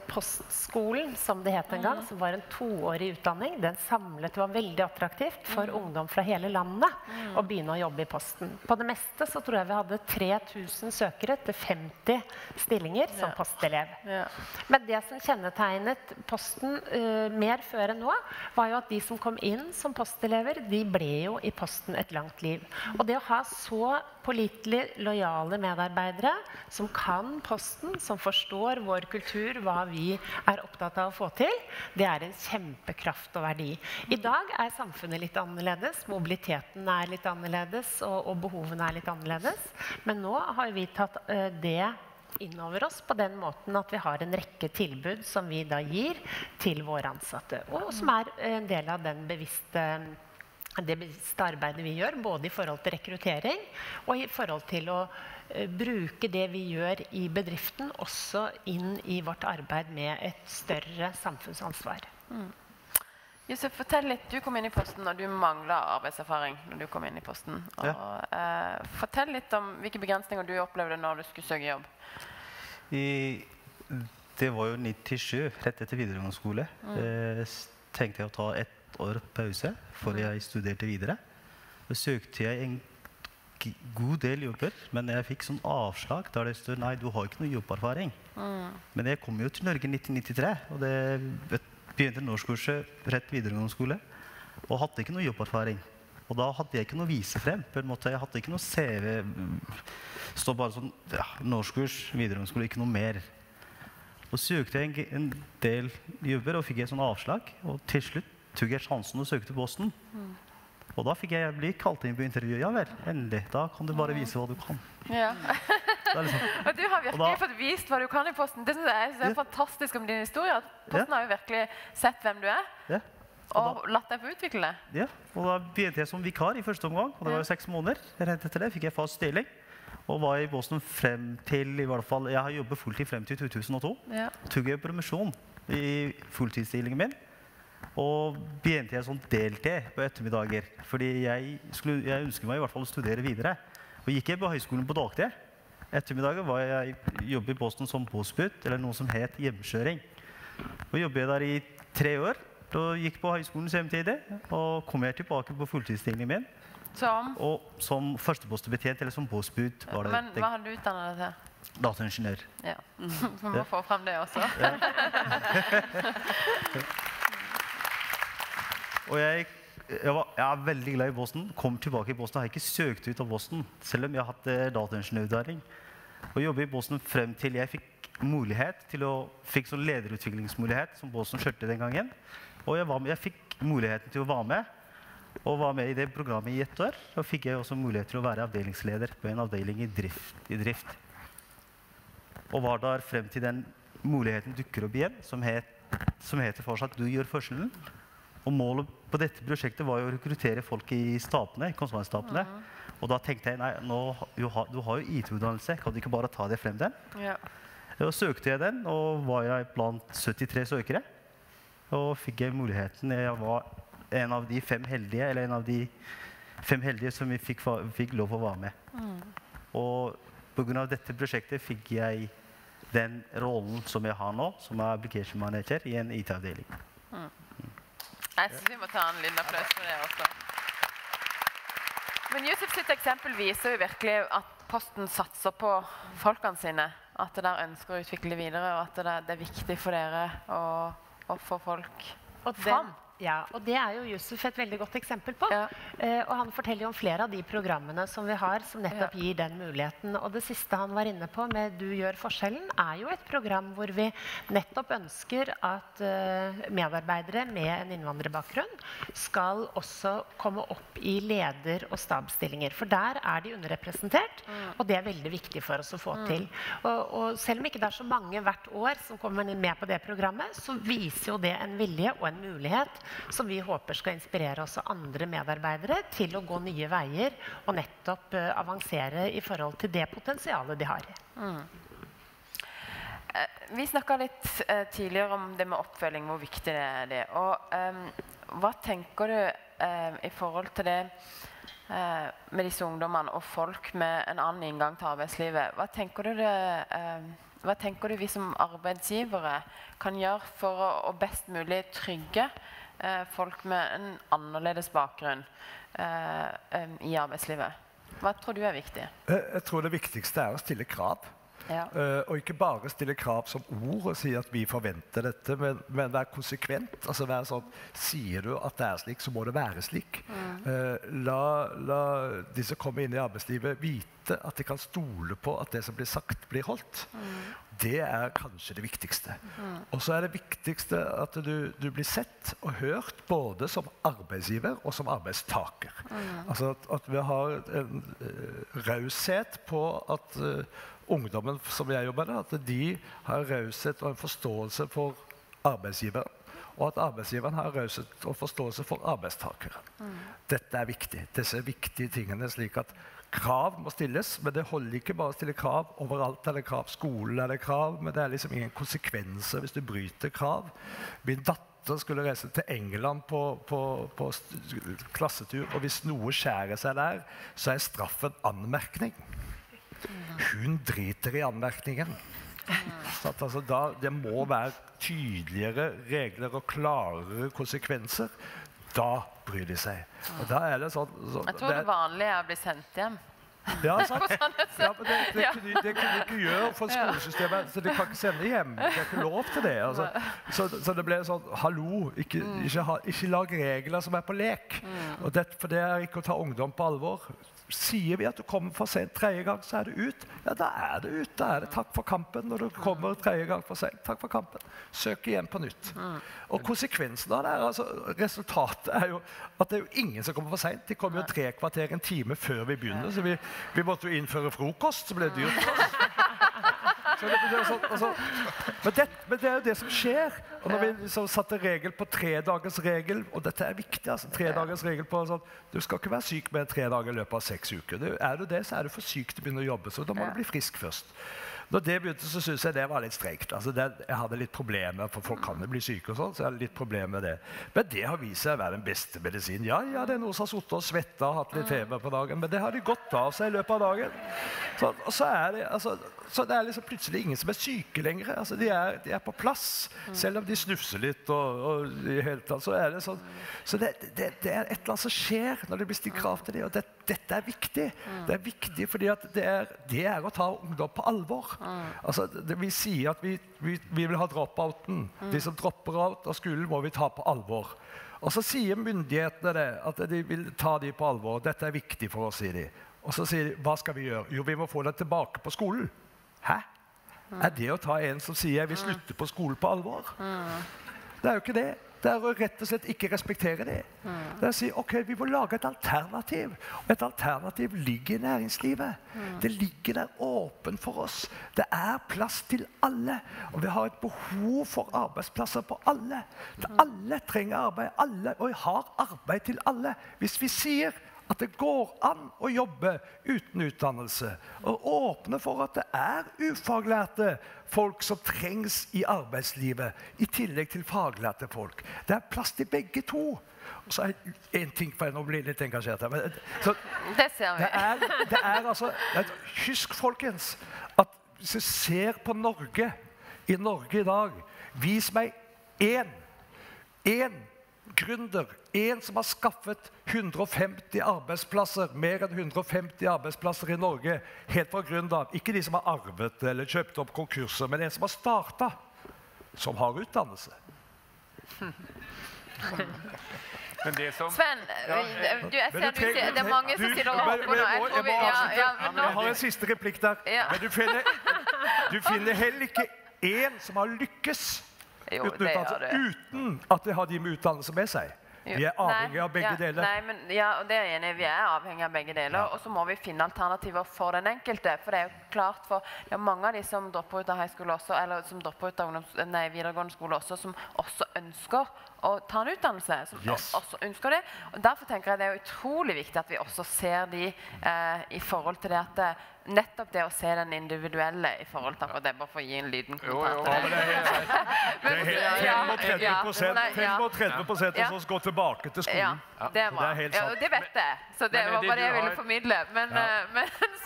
postskolen, som det het en gang, som var en 2-årig utdanning, den samlet, det var veldig attraktivt for ungdom fra hele landet å begynne å jobbe i Posten. På det meste så tror jeg vi hadde 3000 søkere til 50 stillinger som postelev. Men det som kjennetegnet Posten mer før enn nå, var jo at de som kom inn som postelever, de ble jo i Posten et langt liv. Og det å ha så pålitelig lojale medarbeidere som kan Posten, som forstår vår kultur, hva vi er opptatt av å få til, det er en kjempekraft og verdi. I dag er samfunnet litt annerledes, mobiliteten er litt annerledes, og behovene er litt annerledes. Men nå har vi tatt det innover oss på den måten at vi har en rekke tilbud som vi da gir til våre ansatte, og som er en del av det bevisste arbeidet vi gjør, både i forhold til rekruttering og i forhold til å bruke det vi gjør i bedriften også inn i vårt arbeid med et større samfunnsansvar. Josef, fortell litt. Du kom inn i Posten og du manglet arbeidserfaring når du kom inn i Posten. Fortell litt om hvilke begrensninger du opplevde når du skulle søke jobb. Det var jo 97, rett etter videregående skole. Tenkte jeg å ta et år pause for jeg studerte videre. Og søkte jeg en god del jobber, men jeg fikk sånn avslag der det stod, nei, du har ikke noe jobberfaring. Men jeg kom jo til Norge i 1993, og det begynte norskkurset rett videregående skole, og hadde ikke noe jobberfaring. Og da hadde jeg ikke noe å vise frem, på en måte. Jeg hadde ikke noe CV, stod bare sånn, ja, norskkurs, videregående skole, ikke noe mer. Og søkte jeg en del jobber, og fikk jeg sånn avslag, og til slutt tog jeg sjansen og søkte Posten. Og da fikk jeg bli kalt inn på intervjuet. Ja vel, endelig. Da kan du bare vise hva du kan. Ja. Liksom. Og du har virkelig fått vist hva du kan i Posten. Det synes jeg er fantastisk om din historie. At Posten har jo virkelig sett hvem du er. Ja. Og latt deg få utvikle det. Ja, og da begynte jeg som vikar i første omgang. Og det var jo 6 måneder. Rett etter det fikk jeg fast stilling. Og var i Boston frem til, i hvert fall, jeg har jobbet fulltid frem til 2002. Ja. Tog jeg permisjon i fulltidsstillingen min. Og begynte jeg sånn deltid på ettermiddager. Fordi jeg ønsket meg i hvert fall å studere videre. Og gikk jeg på høyskolen på dagtid. Ettermiddager var jeg jobbet i Boston som postbud, eller noe som het hjemkjøring. Og jobbet jeg der i 3 år. Da gikk på høyskolen samtidig, og kom jeg tilbake på fulltidsstillingen min. Som førstepostebetjent, eller som postbud. Men hva har du utdannet deg til? Dataingeniør. Ja, vi må få frem det også. Ja. Og jeg er veldig glad i Boston. Kom tilbake i Boston. Jeg har ikke søkt ut av Boston, selv om jeg har hatt dataingeniørutdanning. Og jobbet i Boston frem til jeg fikk mulighet til fikk sånn lederutviklingsmulighet som Boston kjørte den gangen. Og jeg fikk muligheten til å være med. Og var med i det programmet i 1 år. Og fikk jeg også mulighet til å være avdelingsleder på en avdeling i drift. Og var der frem til den muligheten dukker opp igjen, som heter fortsatt «Du gjør forskjellen». Og målet på dette prosjektet var jo å rekruttere folk i statene, konsernsstatene. Og da tenkte jeg, nei, du har jo IT-utdannelse, kan du ikke bare ta det frem den? Ja. Og søkte jeg den, og var jeg blant 73 søkere. Og fikk jeg muligheten. Jeg var en av de 5 heldige, eller en av de 5 heldige som vi fikk lov å være med. Og på grunn av dette prosjektet fikk jeg den rollen som jeg har nå, som er application manager i en IT-avdeling. Jeg synes vi må ta en liten applaus for det også. Men Yusuf sitt eksempel viser jo virkelig at Posten satser på folkene sine. At det der ønsker å utvikle videre, og at det er viktig for dere å få folk fram. Ja, og det er jo Yusuf et veldig godt eksempel på. Ja. Og han forteller jo om flere av de programmene som vi har, som nettopp gir den muligheten. Og det siste han var inne på med «Du gjør forskjellen» er jo et program hvor vi nettopp ønsker at medarbeidere med en innvandrerbakgrunn skal også komme opp i leder- og stabsstillinger. For der er de underrepresentert, og det er veldig viktig for oss å få til. Og selv om ikke det er så mange hvert år som kommer med på det programmet, så viser jo det en vilje og en mulighet som vi håper skal inspirere også andre medarbeidere til å gå nye veier og nettopp avansere i forhold til det potensialet de har. Vi snakket litt tidligere om det med oppfølging, hvor viktig det er det. Og hva tenker du i forhold til det med disse ungdommene og folk med en annen inngang til arbeidslivet? Hva tenker du vi som arbeidsgivere kan gjøre for å best mulig trygge folk med en annerledes bakgrunn i arbeidslivet? Hva tror du er viktig? Jeg tror det viktigste er å stille krav. Ja. Og ikke bare stille krav som ord og si at vi forventer dette, men være konsekvent. Altså være sånn, sier du at det er slik, så må det være slik. La de som kommer inn i arbeidslivet vite at de kan stole på at det som blir sagt, blir holdt. Det er kanskje det viktigste. Og så er det viktigste at du blir sett og hørt både som arbeidsgiver og som arbeidstaker. Altså at vi har en raushet på at ungdommen som jeg jobber med, at de har raushet og en forståelse for arbeidsgiveren, og at arbeidsgiveren har raushet og forståelse for arbeidstakeren. Dette er viktig. Disse viktige tingene, slik at krav må stilles, men det holder ikke bare å stille krav. Overalt er det krav, skolen er det krav, men det er liksom ingen konsekvenser hvis du bryter krav. Min datter skulle reise til England på klassetur, og hvis noe skjærer seg der, så er straffen anmerkning. Hun driter i anmerkningen. Så at, altså, det må være tydeligere regler og klarere konsekvenser. Da bryr de seg. Og da er det sånn, jeg tror det vanlige er å bli sendt hjem. Ja, sant. Ja, men det kunne de ikke gjøre for skolesystemet, så de kan ikke sende hjem. Det er ikke lov til det. Altså. Så det ble sånn, hallo, ikke lag regler som er på lek. For det er ikke å ta ungdom på alvor. sier vi at du kommer for sent 3. gang, så det ut. Ja, da det ut. Da det takk for kampen når du kommer 3. gang for sent. Takk for kampen. Søk igjen på nytt. Og konsekvensen av det altså, resultatet jo at det jo ingen som kommer for sent. De kommer jo 3 kvarter, en time før vi begynner, så vi måtte jo innføre frokost, så ble det dyrt for oss. Men det jo det som skjer. Og når vi liksom satte regel på 3 dagers regel, og dette viktig, altså 3 dagers regel på sånn, du skal ikke være syk med 3 dager i løpet av 6 uker. Du det, så du for syk til å begynne å jobbe, så da må du bli frisk først. Når det begynte, så synes jeg det var litt strekt. Altså jeg hadde litt problemer, for folk kan jo bli syke og sånn, så jeg hadde litt problemer med det. Men det har vist seg å være den beste medisin. Ja, det noen som har suttet og svettet og hatt litt feber på dagen, men det har de godt av seg i løpet av dagen. Og så det, altså, så det liksom plutselig ingen som syke lenger. Altså, de på plass, selv om de snufser litt og i hele tatt, så det sånn. Så det et eller annet som skjer når det blir stilt krav til det, og dette viktig. Det viktig fordi at det å ta ungdom på alvor. Altså, vi sier at vi vil ha drop-outen. De som dropper out av skolen må vi ta på alvor. Og så sier myndighetene det, at de vil ta de på alvor. Dette viktig for oss, sier de. Og så sier de, hva skal vi gjøre? Jo, vi må få det tilbake på skolen. Hæ? Det å ta en som sier jeg vil slutte på skolen på alvor? Det jo ikke det. Det å rett og slett ikke respektere det. Det å si, ok, vi må lage et alternativ. Og et alternativ ligger i næringslivet. Det ligger der åpen for oss. Det plass til alle. Og vi har et behov for arbeidsplasser på alle. Alle trenger arbeid, alle, og vi har arbeid til alle. Hvis vi sier at det går an å jobbe uten utdannelse, og åpne for at det ufaglærte folk som trengs i arbeidslivet, i tillegg til faglærte folk. Det plass til begge to. Og så en ting, for nå blir jeg litt engasjert her. Men, så, det ser vi. Det altså, husk folkens, at hvis du ser på Norge, i Norge i dag, vis meg en gründer, en som har skaffet 150 arbeidsplasser, mer enn 150 arbeidsplasser i Norge, helt fra grunn av, ikke de som har arvet eller kjøpt opp konkurser, men en som har startet, som har utdannelse. Men det som... Sven, jeg ser det mange som sitter og håper nå. Jeg har en siste replikk der. Men du finner heller ikke en som har lykkes uten at de har de med utdannelse med seg. Vi avhengig av begge deler. Nei, men og det jeg enig i. Vi avhengig av begge deler, og så må vi finne alternativer for den enkelte. For det jo klart for mange av de som dropper ut av high school også, eller som dropper ut av videregående skole også, som også ønsker å ta en utdannelse, som også ønsker det. Og derfor tenker jeg det utrolig viktig at vi også ser de i forhold til det at nettopp det å se den individuelle i forhold til akkurat det, bare for å gi en liten kommentar til det. Det 35% av oss går tilbake til skolen. Det det vet jeg, så det var bare det jeg ville formidle. Men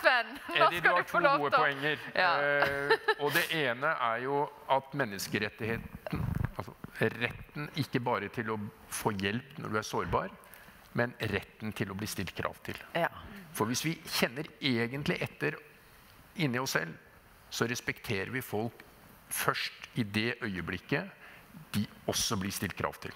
Sven, nå skal du få lov til å... poenger. Og det ene jo at menneskerettigheten, altså retten ikke bare til å få hjelp når du sårbar, men retten til å bli stilt krav til. For hvis vi kjenner egentlig etter inni oss selv, så respekterer vi folk først i det øyeblikket de også blir stilt krav til.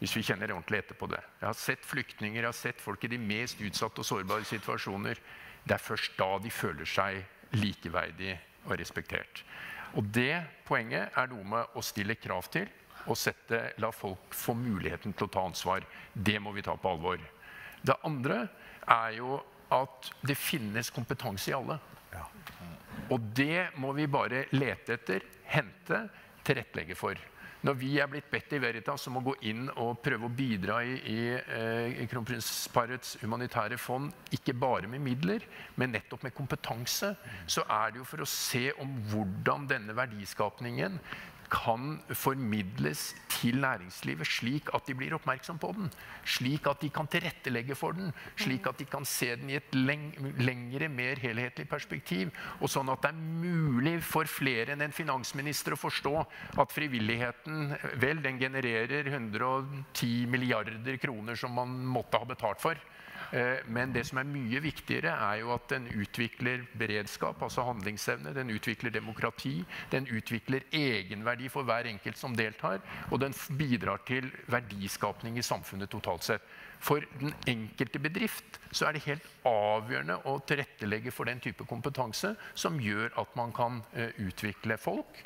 Hvis vi kjenner ordentlig etter på det. Jeg har sett flyktninger, jeg har sett folk i de mest utsatte og sårbare situasjoner. Det først da de føler seg likeverdig og respektert. Og det poenget noe med å stille krav til, og la folk få muligheten til å ta ansvar. Det må vi ta på alvor. Det andre jo at det finnes kompetanse i alle. Og det må vi bare lete etter, hente, tilrettelegge for. Når vi blitt bedt i Veritas om å gå inn og prøve å bidra i kronprinsparets humanitære fond, ikke bare med midler, men nettopp med kompetanse, så det jo for å se om hvordan denne verdiskapningen kan formidles til næringslivet slik at de blir oppmerksom på den, slik at de kan tilrettelegge for den, slik at de kan se den i et lengre, mer helhetlig perspektiv, og sånn at det mulig for flere enn en finansminister å forstå at frivilligheten, vel, den genererer 110 milliarder kroner som man måtte ha betalt for. Men det som mye viktigere jo at den utvikler beredskap, altså handlingsevne, den utvikler demokrati, den utvikler egenverdi for hver enkelt som deltar, og den bidrar til verdiskapning i samfunnet totalt sett. For den enkelte bedrift så det helt avgjørende å tilrettelegge for den type kompetanse som gjør at man kan utvikle folk,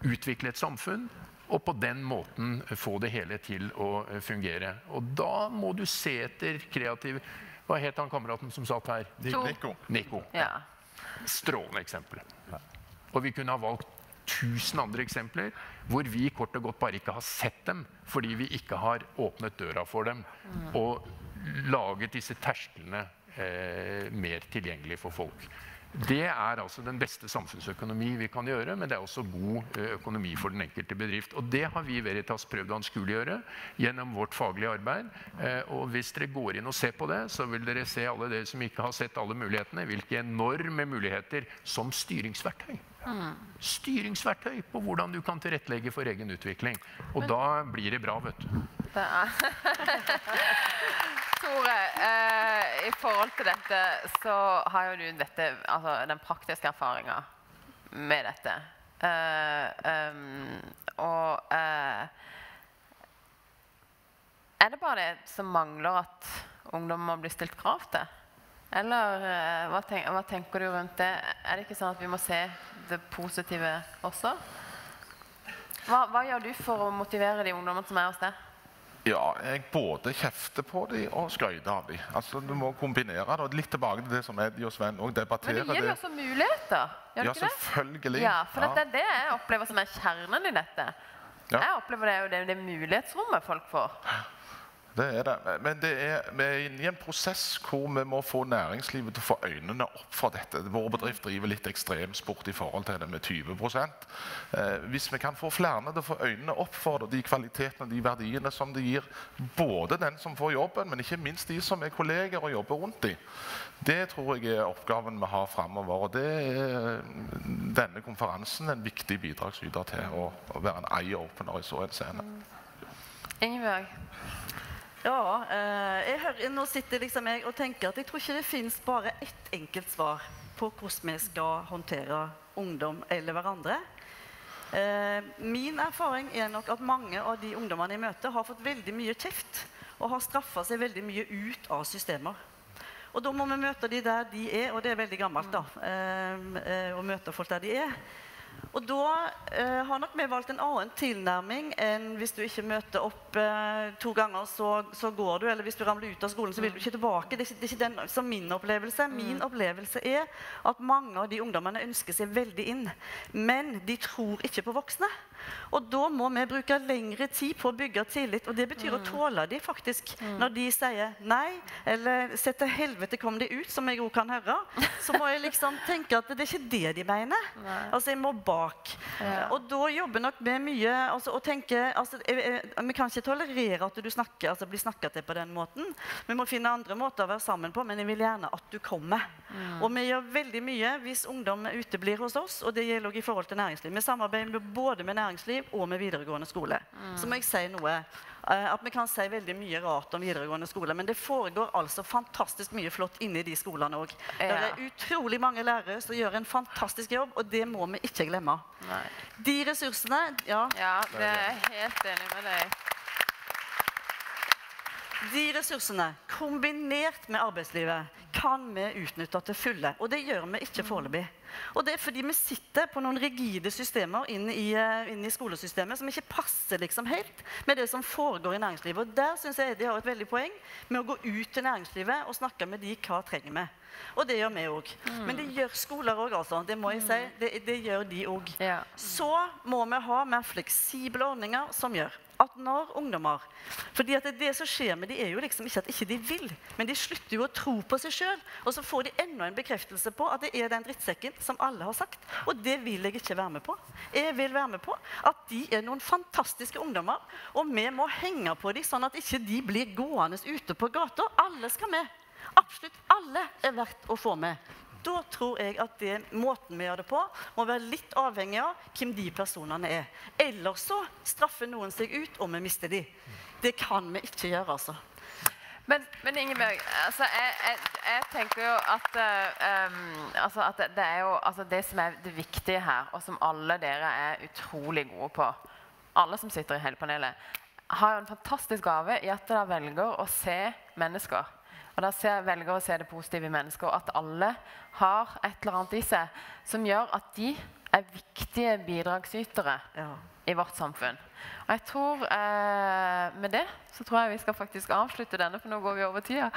utvikle et samfunn, og på den måten få det hele til å fungere. Og da må du se etter kreativ... Hva het han kameraten som satt her? Nico. Ja. Strålende eksempel. Og vi kunne ha valgt 1000 andre eksempler hvor vi kort og godt bare ikke har sett dem fordi vi ikke har åpnet døra for dem og laget disse terskelene mer tilgjengelig for folk. Det altså den beste samfunnsøkonomi vi kan gjøre, men det også god økonomi for den enkelte bedrift. Og det har vi i Veritas prøvd å anskueliggjøre gjennom vårt faglige arbeid. Og hvis dere går inn og ser på det, så vil dere se alle dere som ikke har sett alle mulighetene, hvilke enorme muligheter som styringsverktøy. Styringsverktøy på hvordan du kan tilrettelegge for egen utvikling. Og da blir det bra, vet du. Tore, i forhold til dette så har jo du dette, altså den praktiske erfaringen med dette. Og det bare det som mangler at ungdom må bli stilt krav til? Eller hva tenker du rundt det? Det ikke sånn at vi må se det positive også? Hva gjør du for å motivere de ungdommene som hos deg? Ja, jeg både kjefter på dem og skryter av dem. Altså, du må kombinere det. Og litt tilbake til det som Eddie og Sven også debatterer. Men det gir jo også muligheter, gjør det ikke det? Ja, selvfølgelig. Ja, for det det jeg opplever som kjernen i dette. Ja. Jeg opplever det mulighetsrommet folk får. Det det. Men vi inne i en prosess hvor vi må få næringslivet til å få øynene opp for dette. Våre bedrifter driver litt ekstremsport i forhold til det med 20%. Hvis vi kan få flere til å få øynene opp for det, de kvalitetene og de verdiene som det gir både den som får jobben, men ikke minst de som kolleger og jobber rundt dem. Det tror jeg oppgaven vi har fremover, og det denne konferansen en viktig bidragsyter til å være en eye-opener i så en scene. Ingebjørg? Ja, nå sitter liksom jeg og tenker at jeg tror ikke det finnes bare ett enkelt svar på hvordan vi skal håndtere ungdom eller hverandre. Min erfaring nok at mange av de ungdommene jeg møter har fått veldig mye kjeft og har straffet seg veldig mye ut av systemer. Og da må vi møte de der de og det veldig gammelt da, å møte folk der de Og da har nok vi valgt en annen tilnærming enn hvis du ikke møter opp 2 ganger, så går du, eller hvis du ramler ut av skolen, så vil du ikke tilbake. Det er ikke den som min opplevelse. Min opplevelse at mange av de ungdommene ønsker seg veldig inn, men de tror ikke på voksne. Og da må vi bruke lengre tid på å bygge tillit, og det betyr å tåle de faktisk. Når de sier nei, eller «Sett til helvete, kom de ut», som jeg også kan høre, så må jeg liksom tenke at det er ikke det de mener. Altså, jeg må bak. Og da jobber nok vi mye, altså, og tenker, altså, vi kan ikke tolerere at du snakker, altså blir snakket til på den måten. Vi må finne andre måter å være sammen på, men jeg vil gjerne at du kommer. Og vi gjør veldig mye hvis ungdom uteblir hos oss, og det gjelder også i forhold til næringsliv. Vi samarbeider både med næringsliv og med videregående skole. Så må jeg si noe, at vi kan si veldig mye rart om videregående skole, men det foregår altså fantastisk mye flott inne i de skolene også. Det utrolig mange lærere som gjør en fantastisk jobb, og det må vi ikke glemme. De ressursene, ja. Ja, det helt enig med deg. De ressursene, kombinert med arbeidslivet, kan vi utnytte til fulle. Og det gjør vi ikke foreløpig. Og det fordi vi sitter på noen rigide systemer inne i skolesystemet som ikke passer liksom helt med det som foregår i næringslivet. Og der synes jeg de har et veldig poeng med å gå ut til næringslivet og snakke med de hva trenger vi. Og det gjør vi også. Men det gjør skoler også, altså. Det må jeg si. Det gjør de også. Så må vi ha mer fleksible ordninger som gjør at når ungdommer, fordi at det som skjer med de jo liksom ikke at ikke de vil, men de slutter jo å tro på seg selv, og så får de enda en bekreftelse på at det den drittsekken som alle har sagt, og det vil jeg ikke være med på. Jeg vil være med på at de noen fantastiske ungdommer, og vi må henge på dem sånn at ikke de blir gående ute på gata. Alle skal med. Absolutt alle verdt å få med. Da tror jeg at måten vi gjør det på må være litt avhengig av hvem de personene Ellers så straffer noen seg ut, og vi mister de. Det kan vi ikke gjøre, altså. Men Ingeborg, altså, jeg tenker jo at, at det er jo det som er det viktige her, og som alle dere er utrolig gode på, alle som sitter i hele panelet, har jo en fantastisk gave i at dere velger å se mennesker. Og dere velger å se det positive i mennesker, og at alle har et eller annet i seg som gjør at de er viktige bidragsytere i vårt samfunn. Og jeg tror, med det, så tror jeg vi skal faktisk avslutte denne, for nå går vi over tida,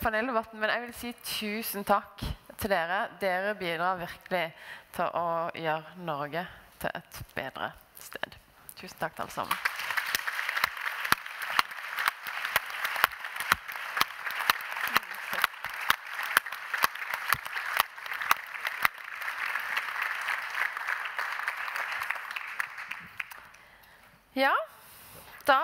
paneldebatten. Men jeg vil si tusen takk til dere. Dere bidrar virkelig til å gjøre Norge til et bedre sted. Tusen takk til alle sammen. Ja, da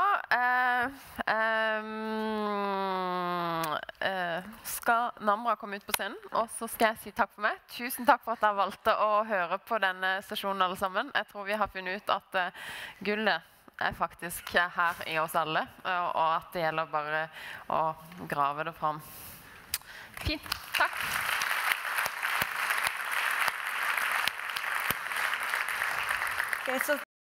skal Namra komme ut på scenen, og så skal jeg si takk for meg. Tusen takk for at dere valgte å høre på denne sesjonen alle sammen. Jeg tror vi har funnet ut at gullet er faktisk her i oss alle, og at det gjelder bare å grave det fram. Fint, takk. Okay, so